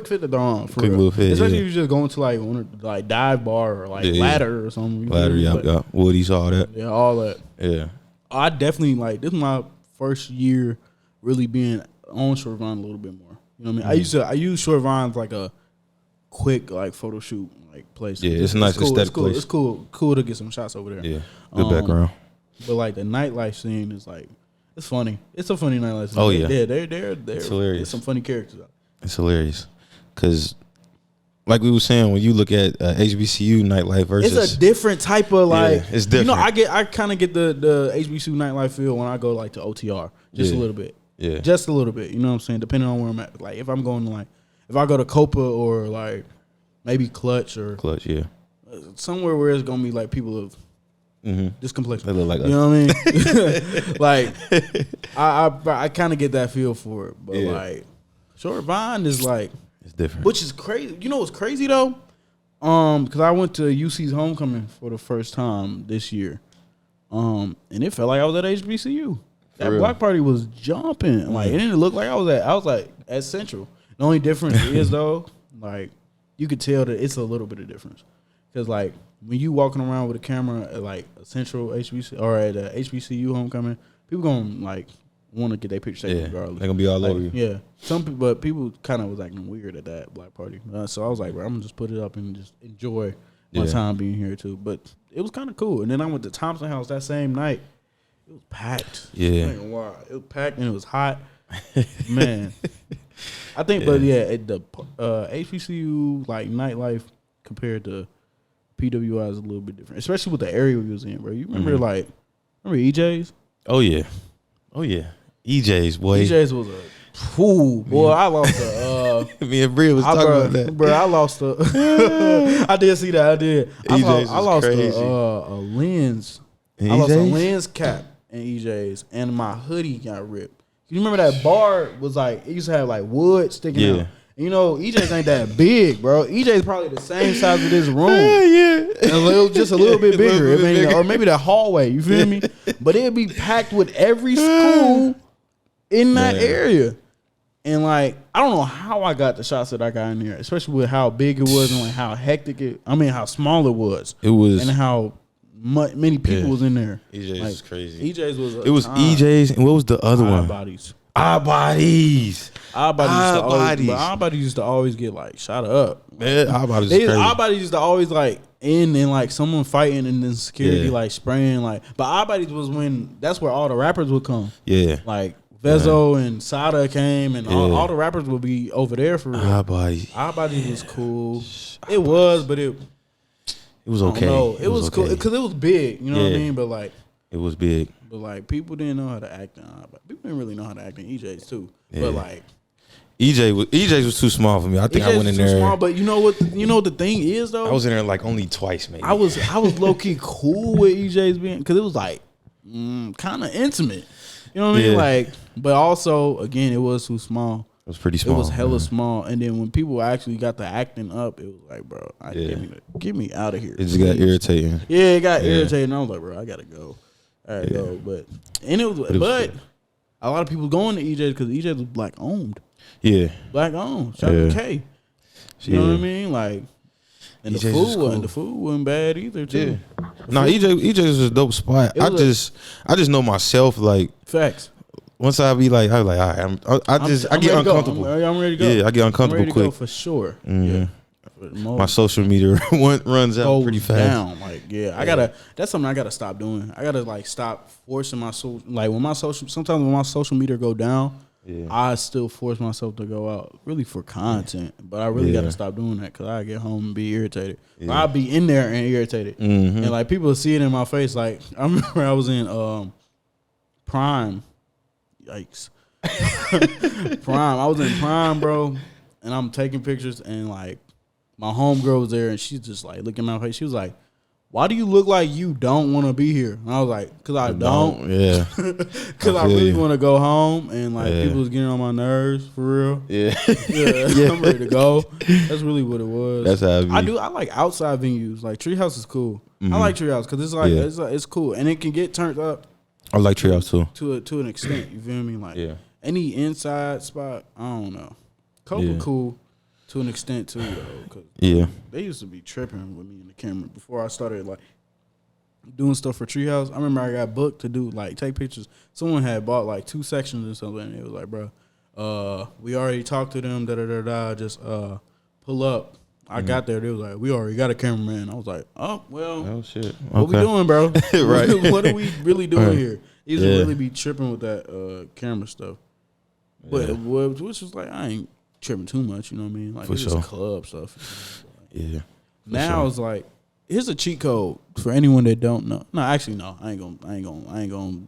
fit to throw on. For
quick
real.
little fit,
especially if you just going to like dive bar or like ladder or something.
Ladder, yeah, Woody's, all that.
Yeah, all that.
Yeah,
I definitely like this is my first year really being on Short Vine a little bit more. You know what I mean? I use Short Vine like a quick like photo shoot like place.
Yeah, it's a nice aesthetic place.
It's cool to get some shots over there.
Yeah, good background.
But like the nightlife scene is like. It's funny. It's a funny nightlife scene.
Oh yeah,
they're
it's hilarious.
There's some funny characters out.
It's hilarious because, like we were saying, when you look at HBCU nightlife versus,
it's a different type of like.
Yeah, it's different.
You know, I kind of get the HBCU nightlife feel when I go like to OTR, just a little bit.
Yeah,
just a little bit. You know what I'm saying? Depending on where I'm at. Like if I'm going to like, if I go to Copa or like maybe Clutch, yeah, somewhere where it's gonna be like people of. This complexion.
They look like us.
You know what I mean? Like, I kind of get that feel for it, but like, Short Vine is like
It's different.
which is crazy. You know what's crazy though? Because I went to UC's homecoming for the first time this year. And it felt like I was at HBCU. That
real?
block party was jumping. Like it didn't look like I was like at Central. The only difference is though, like you could tell that it's a little bit of difference. Because like when you walking around with a camera at like a Central HBC or at a HBCU homecoming, people gonna like want to get their picture taken regardless.
They're gonna be all
Like,
over you.
Yeah, some people, but people kind of was acting weird at that block party. So I was like, bro, I'm gonna just put it up and just enjoy my time being here too. But it was kind of cool. And then I went to Thompson House that same night. It was packed.
Yeah.
I ain't gonna lie. It was packed and it was hot. Man, I think, but yeah, the HBCU like nightlife compared to PWI is a little bit different, especially with the area we was in, bro. You remember remember EJ's?
Oh yeah. EJ's boy.
EJ's was a fool, boy. I lost a.
Me and Bria was talking about that.
Bro, I lost a. I did see that. I did.
EJ's
I lost
crazy.
a lens.
And
I lost a
EJ's?
lens cap in EJ's, and my hoodie got ripped. You remember that bar was like it used to have like wood sticking out. You know, EJ's ain't that big, bro. EJ's probably the same size as this room.
Yeah.
Just a little bit bigger. Or maybe the hallway. You feel me? But it'd be packed with every school in that area. And like, I don't know how I got the shots that I got in there, especially with how big it was and like how hectic how small it was.
It was.
And how many people was in there.
EJ's
like,
was crazy.
EJ's was.
It was EJ's, and what was the other one?
Bodies.
Our bodies.
Our bodies used to always get like shot up.
Man, our bodies is crazy.
Our bodies used to always like end in like someone fighting and then security like spraying like. But our bodies was when that's where all the rappers would come. Yeah, like Vezo and Sada came and all the rappers would be over there for real. Our bodies was cool. It was, but it
was okay.
It was cool because it was big. You know what I mean? But like
it was big.
But like people didn't know how to act in people didn't really know how to act in EJ's too. Yeah. But like
EJ's was too small for me. I think
EJ's
I went in there.
Small, but you know what the thing is though?
I was in there like only twice maybe.
I was low key cool with EJ's being because it was like kind of intimate. You know what I mean? Like, but also again, it was too small. It was pretty small. It was hella small. And then when people actually got the acting up, it was like, bro, get me out of here.
It just got irritating.
Yeah, it got irritating. I was like, bro, I gotta go. I gotta go. But a lot of people going to EJ because EJ was black owned. Yeah, black owned. Shout out to K. You know what I mean? Like, and the food wasn't bad either too.
Yeah. No, EJ was a dope spot. I just know myself. Like
facts.
Once I be like, all right, I get uncomfortable.
I'm ready to go.
Yeah, I get uncomfortable quick.
Go for sure.
Mm-hmm. Yeah. My social media runs out pretty fast.
Down. Like, that's something I gotta stop doing. I gotta like stop forcing my social. Like sometimes when my social media go down, I still force myself to go out really for content. But I really gotta stop doing that because I get home and be irritated. I'll be in there and irritated, and like people see it in my face. Like I remember I was in Prime. Yikes. Prime. I was in Prime, bro, and I'm taking pictures and like. My homegirl was there, and she's just like looking at my face. She was like, "Why do you look like you don't want to be here?" And I was like, "Cause I don't. Yeah, cause I really want to go home, and like people was getting on my nerves for real. Yeah, I'm ready to go. That's really what it was. That's how I do. I like outside venues. Like Treehouse is cool. I like Treehouse because it's like it's cool, and it can get turned up. I like Treehouse too. To an extent, you feel me? Like any inside spot, I don't know. Copa cool. To an extent too, though, cause they used to be tripping with me in the camera before I started like doing stuff for Treehouse. I remember I got booked to do like take pictures. Someone had bought like 2 sections or something, and it was like, bro, we already talked to them. Just pull up. I got there. They was like, we already got a cameraman. I was like, oh well, oh shit, okay. What we doing, bro? Right? What are we really doing here? He used to really be tripping with that camera stuff, but which was like I ain't. Tripping too much, you know what I mean? Like it's just club stuff. Yeah. Now it's like here's a cheat code for anyone that don't know. No, actually no. I ain't gonna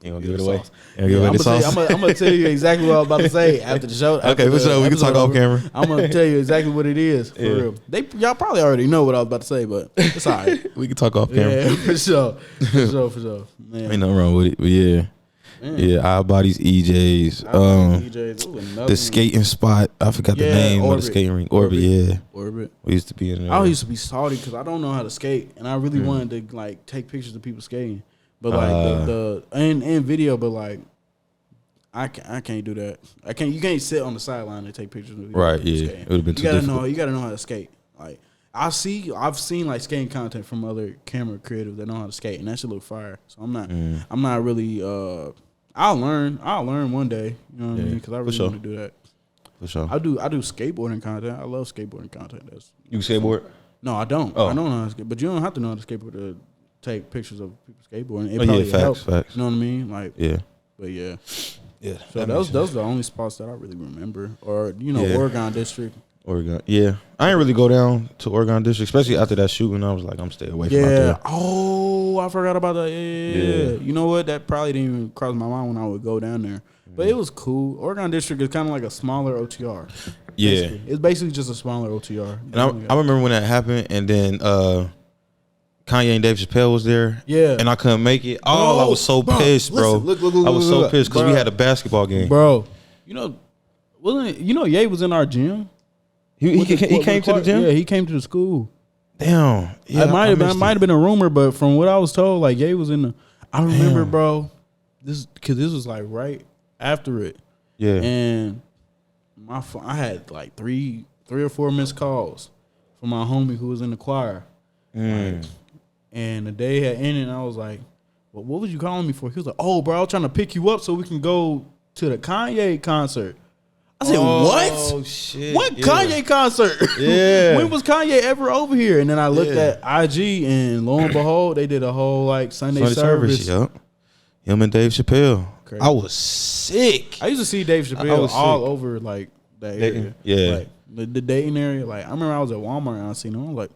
give it away. I'm gonna tell you exactly what I was about to say after the show. Okay, what's up? We can talk off camera. I'm gonna tell you exactly what it is for real. Y'all probably already know what I was about to say, but it's all right.
We can talk off camera.
Yeah, for sure. Man.
Ain't nothing wrong with it. But Yeah, Our Bodies, EJs. The skating spot. I forgot the name of the skating rink. Orbit. Yeah.
Orbit.
We used to be in there.
I used to be salty because I don't know how to skate, and I really wanted to like take pictures of people skating, but like the and video, but like I can't do that. You can't sit on the sideline and take pictures of people.
Right. Yeah.
Skating.
It would have been too difficult.
You gotta know how to skate. Like I've seen like skating content from other camera creators that know how to skate, and that should look fire. So I'm not really. I'll learn one day. You know what I mean? Because I really want to do that.
For sure.
I do skateboarding content. I love skateboarding content.
You skateboard?
No, I don't.
Oh.
I don't know how to skate, but you don't have to know how to skateboard to take pictures of people skateboarding. It probably helps.
Facts.
You know what I mean? Like but yeah.
So
those are the only spots that I really remember, or Oregon District.
Oregon, yeah. I didn't really go down to Oregon District, especially after that shooting. I was like, I'm staying away from out there.
Oh, I forgot about that. Yeah. You know what? That probably didn't even cross my mind when I would go down there. But it was cool. Oregon District is kind of like a smaller OTR.
Yeah.
Basically. It's basically just a smaller OTR.
And I remember when that happened, and then Kanye and Dave Chappelle was there.
Yeah.
And I couldn't make it. Oh, I was so pissed, bro.
Look,
I was so pissed because we had a basketball game.
Bro, Ye was in our gym?
He came to the gym?
Yeah, he came to the school.
Damn. Yeah,
it might have been a rumor, but from what I was told, like Ye was in the. I remember, bro. This was like right after it.
Yeah.
And my phone, I had like three or four missed calls from my homie who was in the choir. Like, and the day had ended, and I was like, "Well, what was you calling me for?" He was like, "Oh, bro, I was trying to pick you up so we can go to the Kanye concert." I said, "What?
Oh shit!
What Kanye concert?
Yeah.
When was Kanye ever over here?" And then I looked at IG, and lo and behold, they did a whole like Sunday service.
Yep. Him and Dave Chappelle.
Crazy.
I was sick.
I used to see Dave Chappelle all over like that area.
Yeah.
Like the Dayton area. Like I remember I was at Walmart and I seen him. I was like,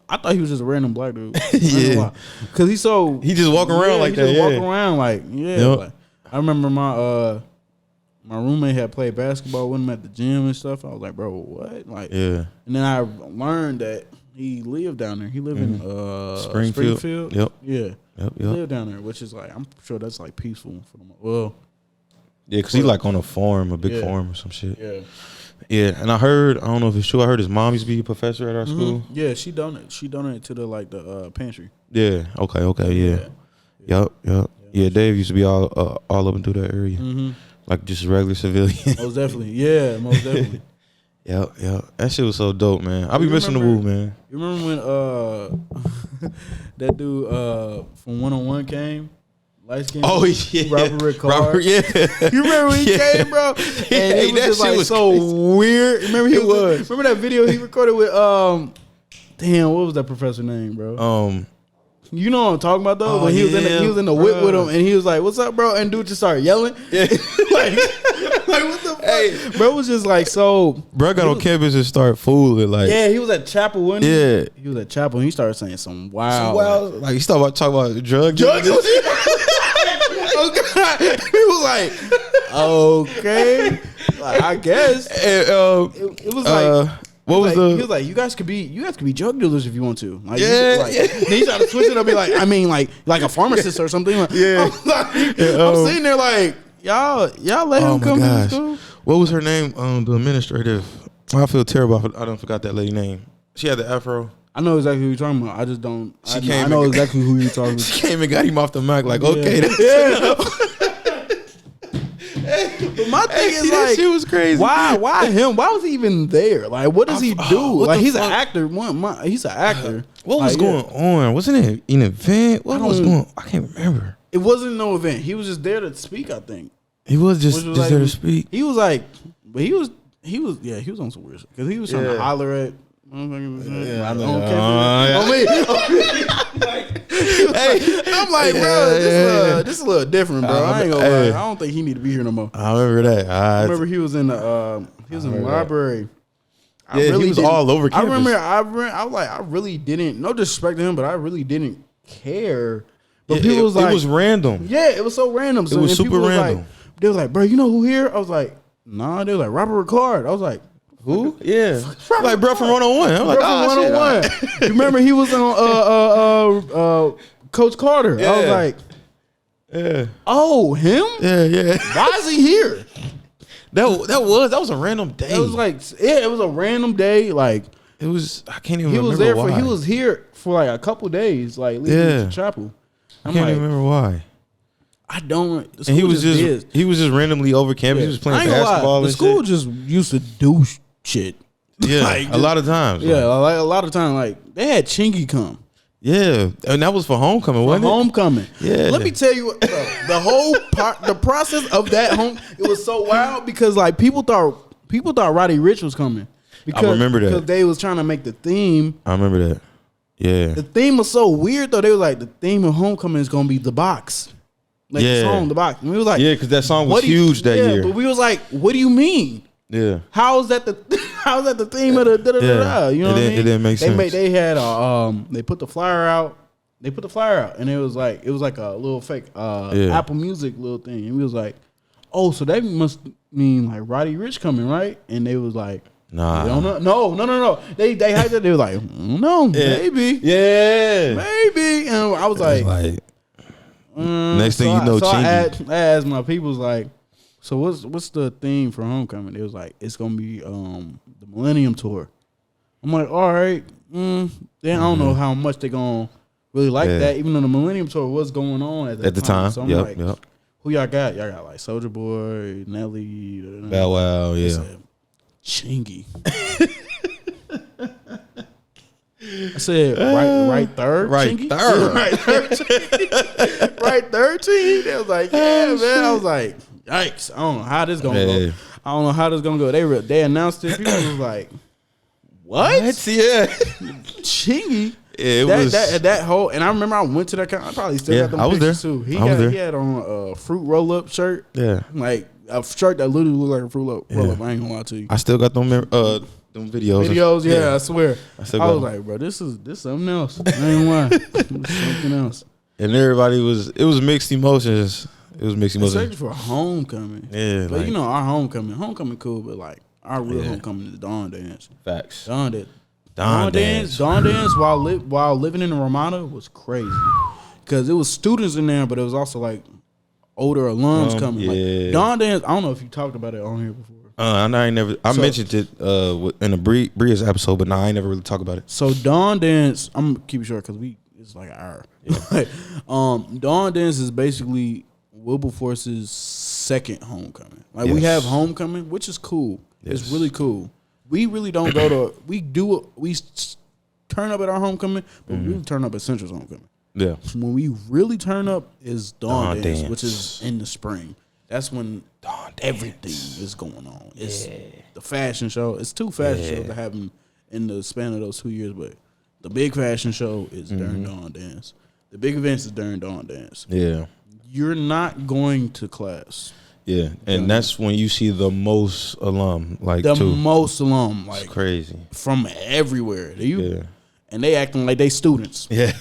I thought he was just a random black dude.
Yeah.
Because he
just walking around like that.
Walking around like Like, I remember my roommate had played basketball with him at the gym and stuff. I was like, bro, what? Like, and then I learned that he lived down there. He lived in Springfield.
Yep.
Yeah.
Yep.
He lived down there, which is like, I'm sure that's like peaceful for them. Well,
yeah, because he's like on a farm, a big farm or some shit.
Yeah.
Yeah, and I don't know if it's true. I heard his mom used to be a professor at our school.
Yeah, she donated to the pantry.
Yeah. Okay. Yeah. Yep. Yeah, Dave used to be all up and through that area, like just a regular civilian.
Most definitely. Yeah, most definitely.
Yep. That shit was so dope, man. I be missing the Woo, man.
You remember when that dude from 101 came? Light skin.
Oh yeah,
Robert Ricard.
Yeah.
You remember when he came, bro? And it was just like so crazy. Weird. Remember remember that video he recorded with damn, what was that professor name, bro? You know what I'm talking about though? When he was in the whip with him and he was like, "What's up, bro?" And dude just started yelling. Yeah. like what the fuck?
Hey,
bro was just like so.
Bro got on campus and started fooling like.
Yeah, he was at Chapel, wasn't he?
Yeah,
he was at Chapel and he started saying some wild.
Like he started talking about drugs.
Oh God! He was like, okay, like, I guess.
And,
it was like.
He
was like, you guys could be drug dealers if you want to. Like, Then he tried to switch it up, be like, I mean, like a pharmacist or something. Like, I'm sitting there like, y'all let him come to the school.
What was her name? The administrative. I feel terrible. I don't forgot that lady name. She had the afro.
I know exactly who you're talking about. I just don't. I know exactly who you're talking about.
She came and got him off the mic. Like, okay,
But my thing is
that
like,
shit was crazy.
Why him? Why was he even there? Like, what does he do? Like, he's an actor. He's an actor.
What was going on? Wasn't it an event? What was going on? I can't remember.
It wasn't no event. He was just there to speak, I think.
He was just
like,
there to speak.
He was like, but he was on some weird shit. Because he was trying to holler at
Yeah, I know.
I'm like, bro, this is a little different, bro. I ain't gonna lie. I don't think he need to be here no more.
I remember that.
I remember he was in the library.
He was all over campus.
I was like, I really didn't. No disrespect to him, but I really didn't care. But people was like,
it was random.
Yeah, it was so random.
It was super random.
They was like, bro, you know who here? I was like, nah. They was like, Robert Ricard. I was like,
who? Yeah, like bro from 101. I'm like,
bro from 101. You remember he was on Coach Carter?
Yeah.
I was like,
Yeah.
Oh, him?
Yeah.
Why is he here?
That was a random day.
It was like, it was a random day. Like,
it was. I can't even.
he
remember
was there
why.
he was here for like a couple days, like leaving
Yeah.
to chapel.
I can't even remember why.
I don't.
And he was just randomly over campus.
Yeah.
He was playing
I ain't gonna lie,
basketball.
the
and
school
shit.
just used to do shit.
Yeah,
like,
a lot of times.
Yeah, like a lot of times, like they had Chingy come.
Yeah, and that was for homecoming, wasn't it?
Homecoming.
Yeah.
Let me tell you, what, the whole the process of that it was so wild because like people thought Roddy Ricch was coming. Because,
I remember that
because they was trying to make the theme.
I remember that. Yeah,
the theme was so weird though. They was like, the theme of homecoming is gonna be The Box. Like the song The Box. And we was like,
yeah, because that song was huge that year.
But we was like, what do you mean?
Yeah.
How's that the theme of the da da da da? You know what I mean?
It didn't make sense.
They had they put the flyer out. They put the flyer out, and it was like a little fake Apple Music little thing. And we was like, oh, so that must mean like Roddy Ricch coming, right? And they was like,
nah,
no. They had that. They were like, no, maybe, maybe. And I was like
next thing you know, Chingy.
I asked my people's like, so what's the theme for homecoming? It was like, it's gonna be the Millennium Tour. I'm like, all right. Then I don't know how much they gonna really like that, even though the Millennium Tour was going on at the time. So I'm like, who y'all got? Y'all got like Soulja Boy, Nelly,
Bow Wow,
Chingy. I said right third, Chingy? Right third, Chingy. They was like, yeah, man. I was like, yikes! I don't know how this gonna go. I don't know how this gonna go. They announced it. People was like, what?
Yeah,
Chingy.
Yeah,
that whole, and I remember I went to that. I probably still got them pictures too. He had on a fruit roll up shirt. Yeah, like a shirt that literally looked like a fruit roll up. I ain't gonna lie to you.
I still got them videos.
Yeah, I swear. I was like, bro, this is something else. I ain't gonna lie, something else.
And everybody it was mixed emotions. It was mixed emotions.
Especially for homecoming.
Yeah,
but you know our homecoming cool, but like our real homecoming is Dawn Dance.
Facts.
Dawn Dance while living in the Ramada was crazy because it was students in there, but it was also like older alums coming.
Yeah.
Like, Dawn Dance. I don't know if you talked about it on here before.
I mentioned it in a Bria's episode, but I ain't never really talked about it.
So Dawn Dance, I'm gonna keep it short because it's like an hour. Yeah. Dawn Dance is basically Wilberforce's second homecoming. Like we have homecoming, which is cool. Yes. It's really cool. We really don't go to. We turn up at our homecoming, but we really turn up at Central's homecoming. Yeah. When we really turn up is Dawn Dance, which is in the spring. That's when everything is going on. It's the fashion show. It's two fashion shows that happen in the span of those 2 years, but the big fashion show is during Dawn Dance. The big events is during Dawn Dance. Yeah. You're not going to class.
Yeah, and that's when you see the most alum, like
most alum, like
it's crazy
from everywhere. And they acting like they students. Yeah,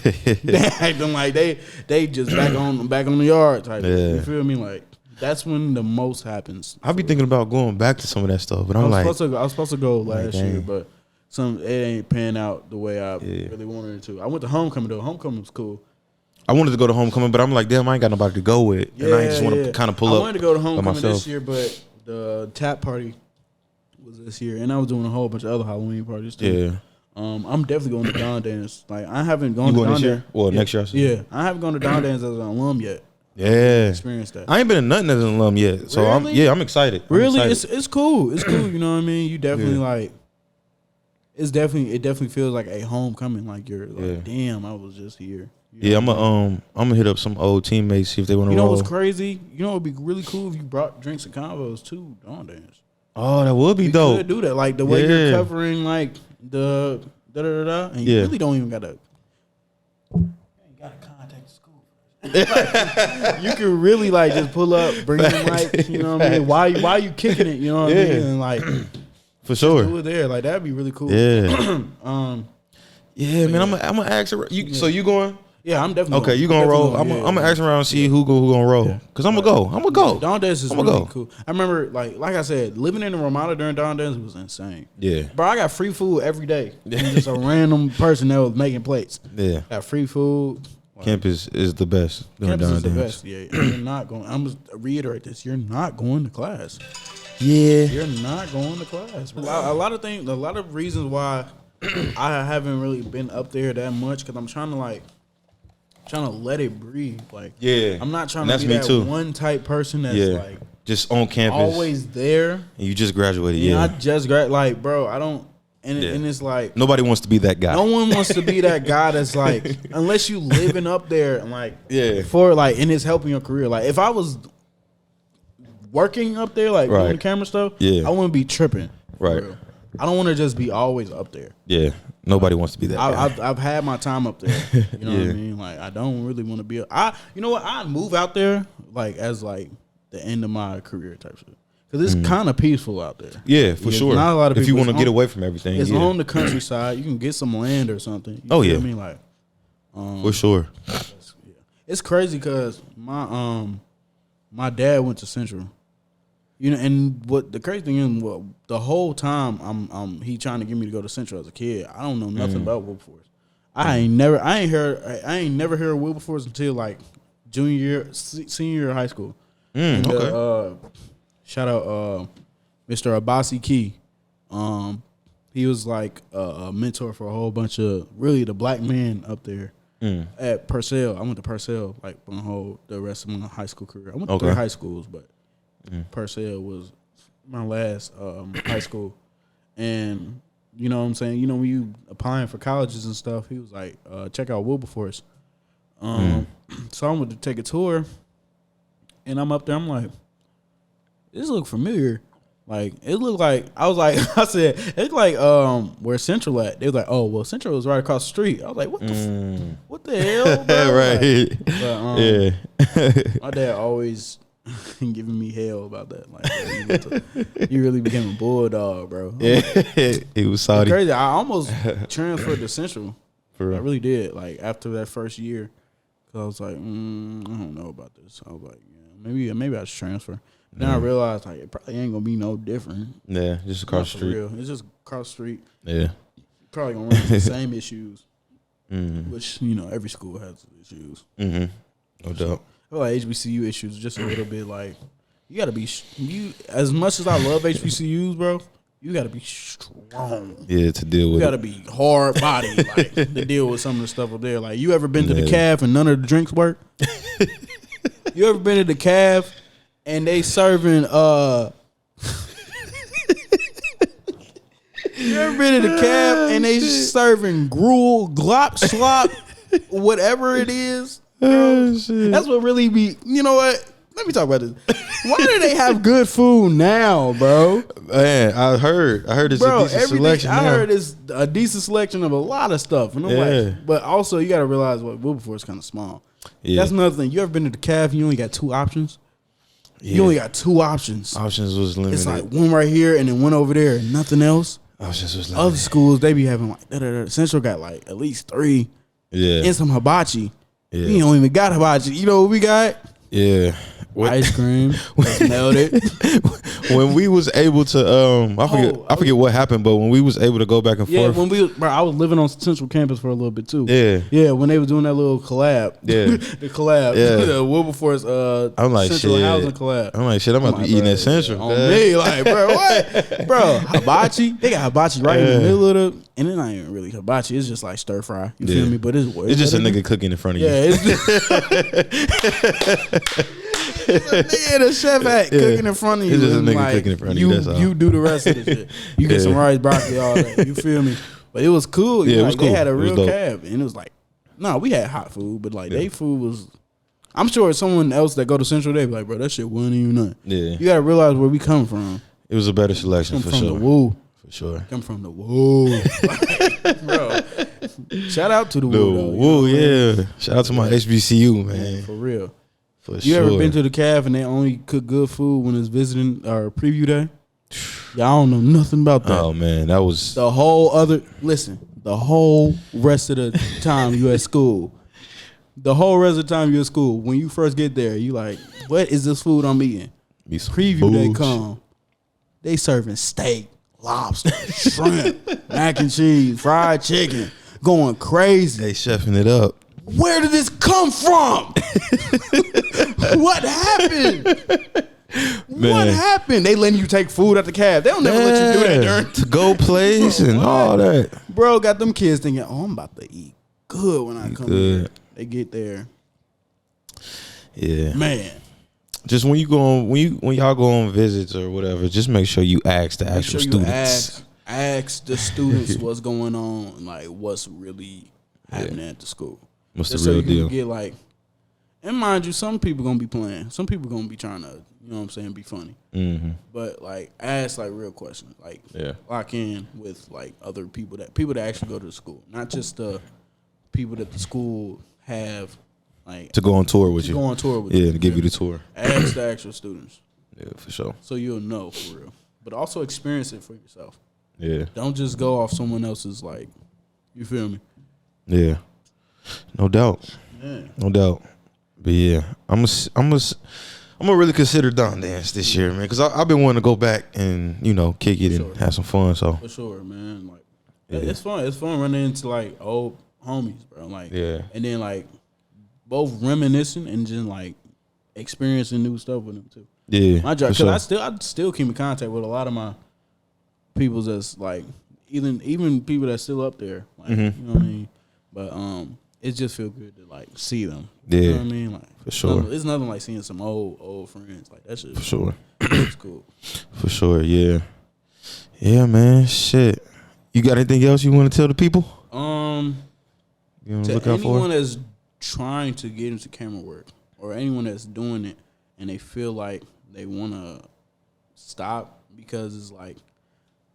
they acting like they just back on the yard type. You feel me? Like that's when the most happens.
I be thinking about going back to some of that stuff, but I was
supposed to go last year, but it ain't panning out the way I really wanted it to. I went to homecoming though. Homecoming was cool.
I wanted to go to homecoming, but I'm like, damn, I ain't got nobody to go with, and I just want to kind of pull up.
I wanted to go to homecoming this year, but the tap party was this year, and I was doing a whole bunch of other Halloween parties too. Yeah, I'm definitely going to Dawn Dance. Like I haven't gone to Dawn
this year.
Dance.
Well, next year.
Yeah, I haven't gone to Dawn Dance as an alum yet.
Yeah,
experienced that.
I ain't been in nothing as an alum yet, so
really?
I'm excited.
It's cool. It's cool. You know what I mean? You definitely like. It definitely feels like a homecoming. Like you're like, damn, I was just here.
I'm gonna hit up some old teammates, see if they want to roll.
You know what's crazy? You know it'd be really cool if you brought drinks and Convos too. Dawn Dance.
Oh, that would be dope.
Could do that, like the way you're covering like the and you really don't even gotta. You ain't gotta contact the school. Like, you can really like just pull up, bring the mic. You know what I mean? Why you kicking it? You know what I mean? And like
for sure,
do it there. Like that'd be really cool.
Yeah. Man, I'm gonna ask her. So you going?
Yeah, I'm definitely
okay. You gonna roll? I'm gonna ask around and see who gonna roll. Cause I'm gonna go.
Dawn Dance is really cool. I remember, like I said, living in the Ramada during Dawn Dance was insane. Yeah, bro, I got free food every day. I'm just a random person that was making plates. Yeah, got free food.
Campus is the best.
Campus is the best. Yeah, you're not going. I'm gonna reiterate this. You're not going to class.
Yeah.
You're not going to class. A lot of things. A lot of reasons why I haven't really been up there that much because I'm trying to let it breathe. Like,
Yeah.
I'm not trying
And
to
that's
be
me
that
too.
one type person that's like
just on campus.
always there.
And you just graduated.
And
Yeah.
I just like, bro, I don't. And it's like
nobody wants to be that guy.
no one wants to be that guy that's like unless you living up there and like for like and it's helping your career. Like if I was working up there like doing the camera stuff, I wouldn't be tripping.
Right.
I don't want to just be always up there.
Yeah. Nobody wants to be that guy.
I've had my time up there. You know what I mean? Like I don't really want to be. You know what? I'd move out there like as like the end of my career type shit. Because it's kind of peaceful out there.
Yeah, for sure.
Not a lot of people.
If you want to get away from everything.
It's on the countryside. You can get some land or something. You
know
what I mean? Like,
for sure.
It's crazy because my dad went to Central. You know, and what the crazy thing is, the whole time he trying to get me to go to Central as a kid. I don't know nothing about Wilberforce. I ain't never heard of Wilberforce until like senior year of high school.
Okay.
Shout out Mr. Abasi Key. He was like a mentor for a whole bunch of really the black men up there at Purcell. I went to Purcell like the rest of my high school career. I went to 3 high schools, but Purcell was my last high school. And you know what I'm saying? You know when you applying for colleges and stuff, he was like, check out Wilberforce. So I went to take a tour, and I'm up there. I'm like, this look familiar. Like it looked like I said it looked like where Central at. They was like, oh well, Central was right across the street. I was like, what the hell, bro?
Right.
But, my dad always giving me hell about that. Like you really became a bulldog, bro.
Yeah, he was Saudi.
Crazy. I almost transferred to Central.
For real.
I really did. Like after that first year, cause I was like, I don't know about this. I was like, yeah, maybe I should transfer. Then I realized like it probably ain't gonna be no different.
Yeah, just across the street.
Real. It's just across the street.
Yeah,
probably gonna run into the same issues, which every school has issues.
No doubt.
I feel like HBCU issues just a little bit like you gotta be as much as I love HBCUs, bro. You gotta be strong.
Yeah, to deal with.
You gotta be hard body like to deal with some of the stuff up there. Like you ever been to the Caf and none of the drinks work? You ever been to the Caf? And they serving You ever been to the Caf and they serving gruel, glop, slop, whatever it is?
Oh, shit.
That's what really be. You know what? Let me talk about this. Why do they have good food now, bro?
Man, I heard it's a decent selection.
I heard it's a decent selection of a lot of stuff. And I'm like, but also you got to realize what Wilberforce is kind of small. Yeah. That's another thing. You ever been to the Caf and you only got 2 options? Yeah. You only got 2 options.
Options was limited.
It's like one right here and then one over there and nothing else.
Options was limited.
Other schools, they be having like, Central got like at least 3.
Yeah.
And some hibachi.
Yeah.
We don't even got hibachi. You know what we got?
Yeah.
Ice cream. Melted.
When we was able to, I forget what happened, but when we was able to go back and forth.
When I was living on Central Campus for a little bit too.
Yeah.
Yeah, when they was doing that little collab.
Yeah.
The collab.
Yeah.
The Wilberforce
I'm like,
Central
shit.
Housing collab.
I'm like, shit, I'm about to be eating at Central.
On me, like, bro, what? Bro, hibachi. They got hibachi right in the middle of the, and it's not even really hibachi. It's just like stir fry. You feel me? But it's
just a nigga cooking in front of you.
Yeah, it's it's a nigga in a chef hat cooking in front of you.
It's just a nigga
like,
cooking in front of you. That's all.
You do the rest of the shit. You get some rice, broccoli, all that. You feel me? But it was cool.
Yeah, it
like,
was cool.
They had a
It was
real
dope.
cab, and it was like, no, we had hot food, but like they food was. I'm sure someone else that go to Central, they be like, bro, that shit wasn't even nothing.
Yeah.
You gotta realize where we come from.
It was a better selection
Come
for
from
sure.
the woo.
For sure.
Come from the woo. Bro. Shout out to the woo. Though,
Woo, yeah. Shout out to my HBCU, man.
For real.
For
You
sure.
ever been to the Caf and they only cook good food when it's visiting or preview day? Y'all don't know nothing about that.
Oh man, that was
The whole rest of the time you at school. The whole rest of the time you at school, when you first get there, you like, what is this food I'm eating?
be some
Preview day
bullshit.
come. They serving steak, lobster, shrimp, mac and cheese, fried chicken, going crazy.
They chefing it up.
where did this come from? What happened?
Man.
What happened? They letting you take food at the cab. They don't never let you do that during
to go place and all that.
Bro, got them kids thinking, oh, I'm about to eat good when I come here. They get there.
Yeah.
Man.
Just when you go on, when y'all go on visits or whatever, just make sure you ask the actual students.
Ask the students what's going on, like what's really happening at the school.
What's
just
the real
so you
deal?
can get like, and mind you, some people gonna be playing. Some people gonna be trying to, you know what I'm saying, be funny.
Mm-hmm.
But like, ask like real questions. Like, lock in with like other people that actually go to the school, not just the people that the school have. Like
to go on tour with you.
Go on tour with you.
Yeah, to give you the tour.
Ask the actual students.
Yeah, for sure.
So you'll know for real. But also experience it for yourself.
Yeah.
Don't just go off someone else's, like, you feel me?
Yeah. No doubt.
Yeah.
No doubt. But yeah, I'm gonna really consider Don Dance this year, man, because I've been wanting to go back and, you know, kick it and have some fun. So
for sure, man. Like, it's fun. It's fun running into like old homies, bro. Like, and then like both reminiscing and just like experiencing new stuff with them too.
Yeah,
my job, because I still keep in contact with a lot of my people that's like even people that's still up there. Like, you know what I mean? But it just feel good to like see them.
Yeah,
you know what I mean? Like,
for sure.
It's nothing like seeing some old friends. Like that shit.
For sure.
It's cool.
For sure. Yeah. Yeah, man. Shit. You got anything else you want to tell the people? You want to look out for?
Anyone that's trying to get into camera work or anyone that's doing it and they feel like they want to stop because it's like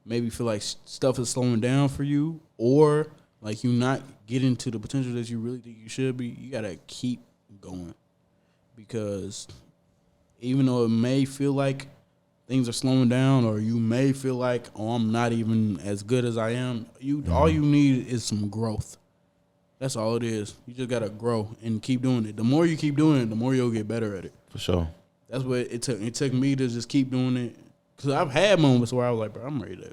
maybe feel like stuff is slowing down for you or like you not getting to the potential that you really think you should be, you got to keep going. Because even though it may feel like things are slowing down or you may feel like, oh, I'm not even as good as I am, all you need is some growth. That's all it is. You just got to grow and keep doing it. The more you keep doing it, the more you'll get better at it.
For sure.
That's what it took. It took me to just keep doing it. Because I've had moments where I was like, bro, I'm ready to.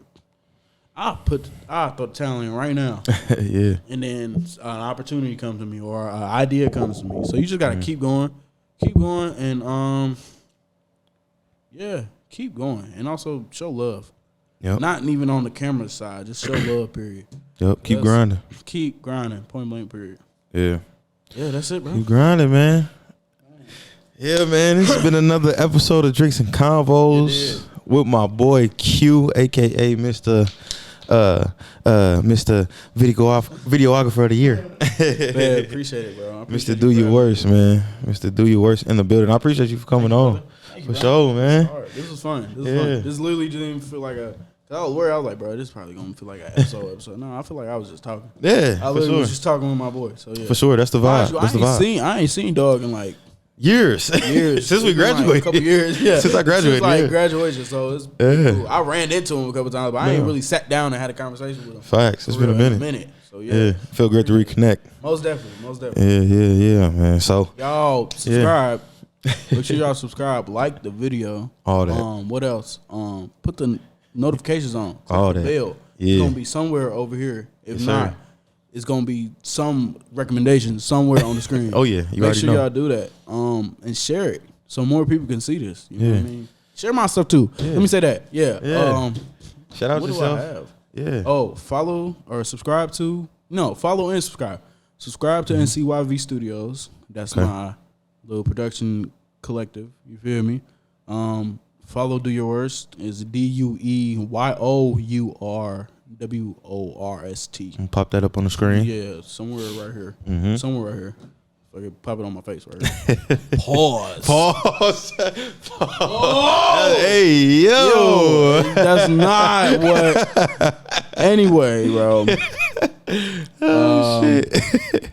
I'll throw the talent in right now.
Yeah.
And then an opportunity comes to me or an idea comes to me. So you just got to keep going. Keep going and, keep going. And also show love.
Yep.
Not even on the camera side. Just show love, period.
Yep. Keep grinding.
Keep grinding. Point blank, period.
Yeah.
Yeah, that's it, bro.
Keep grinding, man. Yeah, man. This has been another episode of Drinks and Convos with my boy Q, aka Mr. Videographer of the Year.
Man, appreciate it, bro.
Mr. Do Your Worst, man. Mr. Do Your Worst in the building. I appreciate you for coming on. For sure, man.
This was fun. This literally just didn't feel like a. I was worried. I was like, bro, this is probably gonna feel like an episode. No, I feel like I was just talking.
Yeah,
I literally was just talking with my boy. So yeah,
for sure. That's the vibe.
I ain't seen Dog in like
years since we graduated.
Like a couple years, yeah.
Since I graduated,
since graduation. So it's cool. I ran into him a couple times, but I ain't really sat down and had a conversation with him.
Facts. It's been a minute.
So yeah,
felt great to reconnect.
Most definitely.
Yeah, man. So
y'all subscribe. Make sure y'all subscribe, like the video.
All that.
What else? Put the notifications on.
All
the
that.
Bell.
Yeah.
It's gonna be somewhere over here. If not, it's gonna be some recommendations somewhere on the screen.
Oh yeah,
Make sure y'all do that. And share it so more people can see this. You know what I mean? Share my stuff too. Let me say that. Yeah.
Shout out
what
yourself.
Do I have?
Yeah.
Oh, follow or subscribe to. No, follow and subscribe. Subscribe to NCYV Studios. That's my little production collective. You feel me? Follow Dueyourworst is DUEYOURWORST.
And pop that up on the screen.
Yeah, somewhere right here. Somewhere right here. So I can pop it on my face right here. Pause.
Oh! Hey, yo.
That's not what. Anyway, bro.
Shit.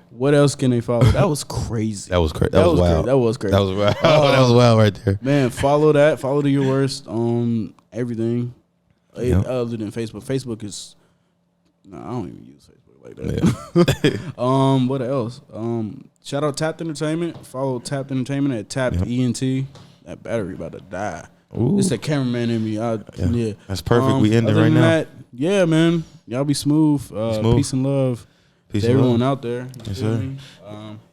What else can they follow? That was crazy.
That was crazy. That was wild.
That was crazy.
That was wild. That was wild right there.
Man, follow that. Follow Your Worst on everything. Other than Facebook. Facebook is. No, I don't even use Facebook like that. Yeah. What else? Shout out Tapped Entertainment. Follow Tapped Entertainment at Tapped ENT. That battery about to die.
Ooh.
It's the cameraman in me. Yeah.
That's perfect. We ending right now.
Yeah, man. Y'all be smooth. Peace and love.
Peace
to
and
everyone
love.
out there.
Yes,
feel
sir.
me?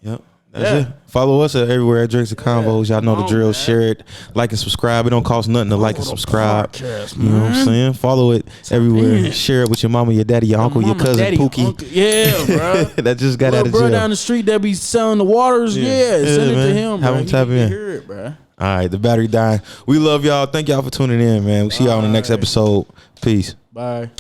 Yep. That's it. Follow us at everywhere at Drinks and Convos. Y'all know the
Come on,
drill.
man.
Share it, like and subscribe. It don't cost nothing to like and
the
subscribe.
podcast,
You know what I'm
man.
saying? Follow it everywhere.
in.
Share it with your mama, your daddy, your uncle, your
Mama,
cousin,
daddy,
Pookie.
uncle. Yeah, bro.
That just got out
Little
of
bro
jail.
down the street that be selling the waters. Yeah, send it
man.
to him,
Have
bro.
him tap
He need to
in.
hear it, bro.
All right, the battery dying. We love y'all. Thank y'all for tuning in, man. We see y'all on the next
Bye.
episode. Peace.
Bye.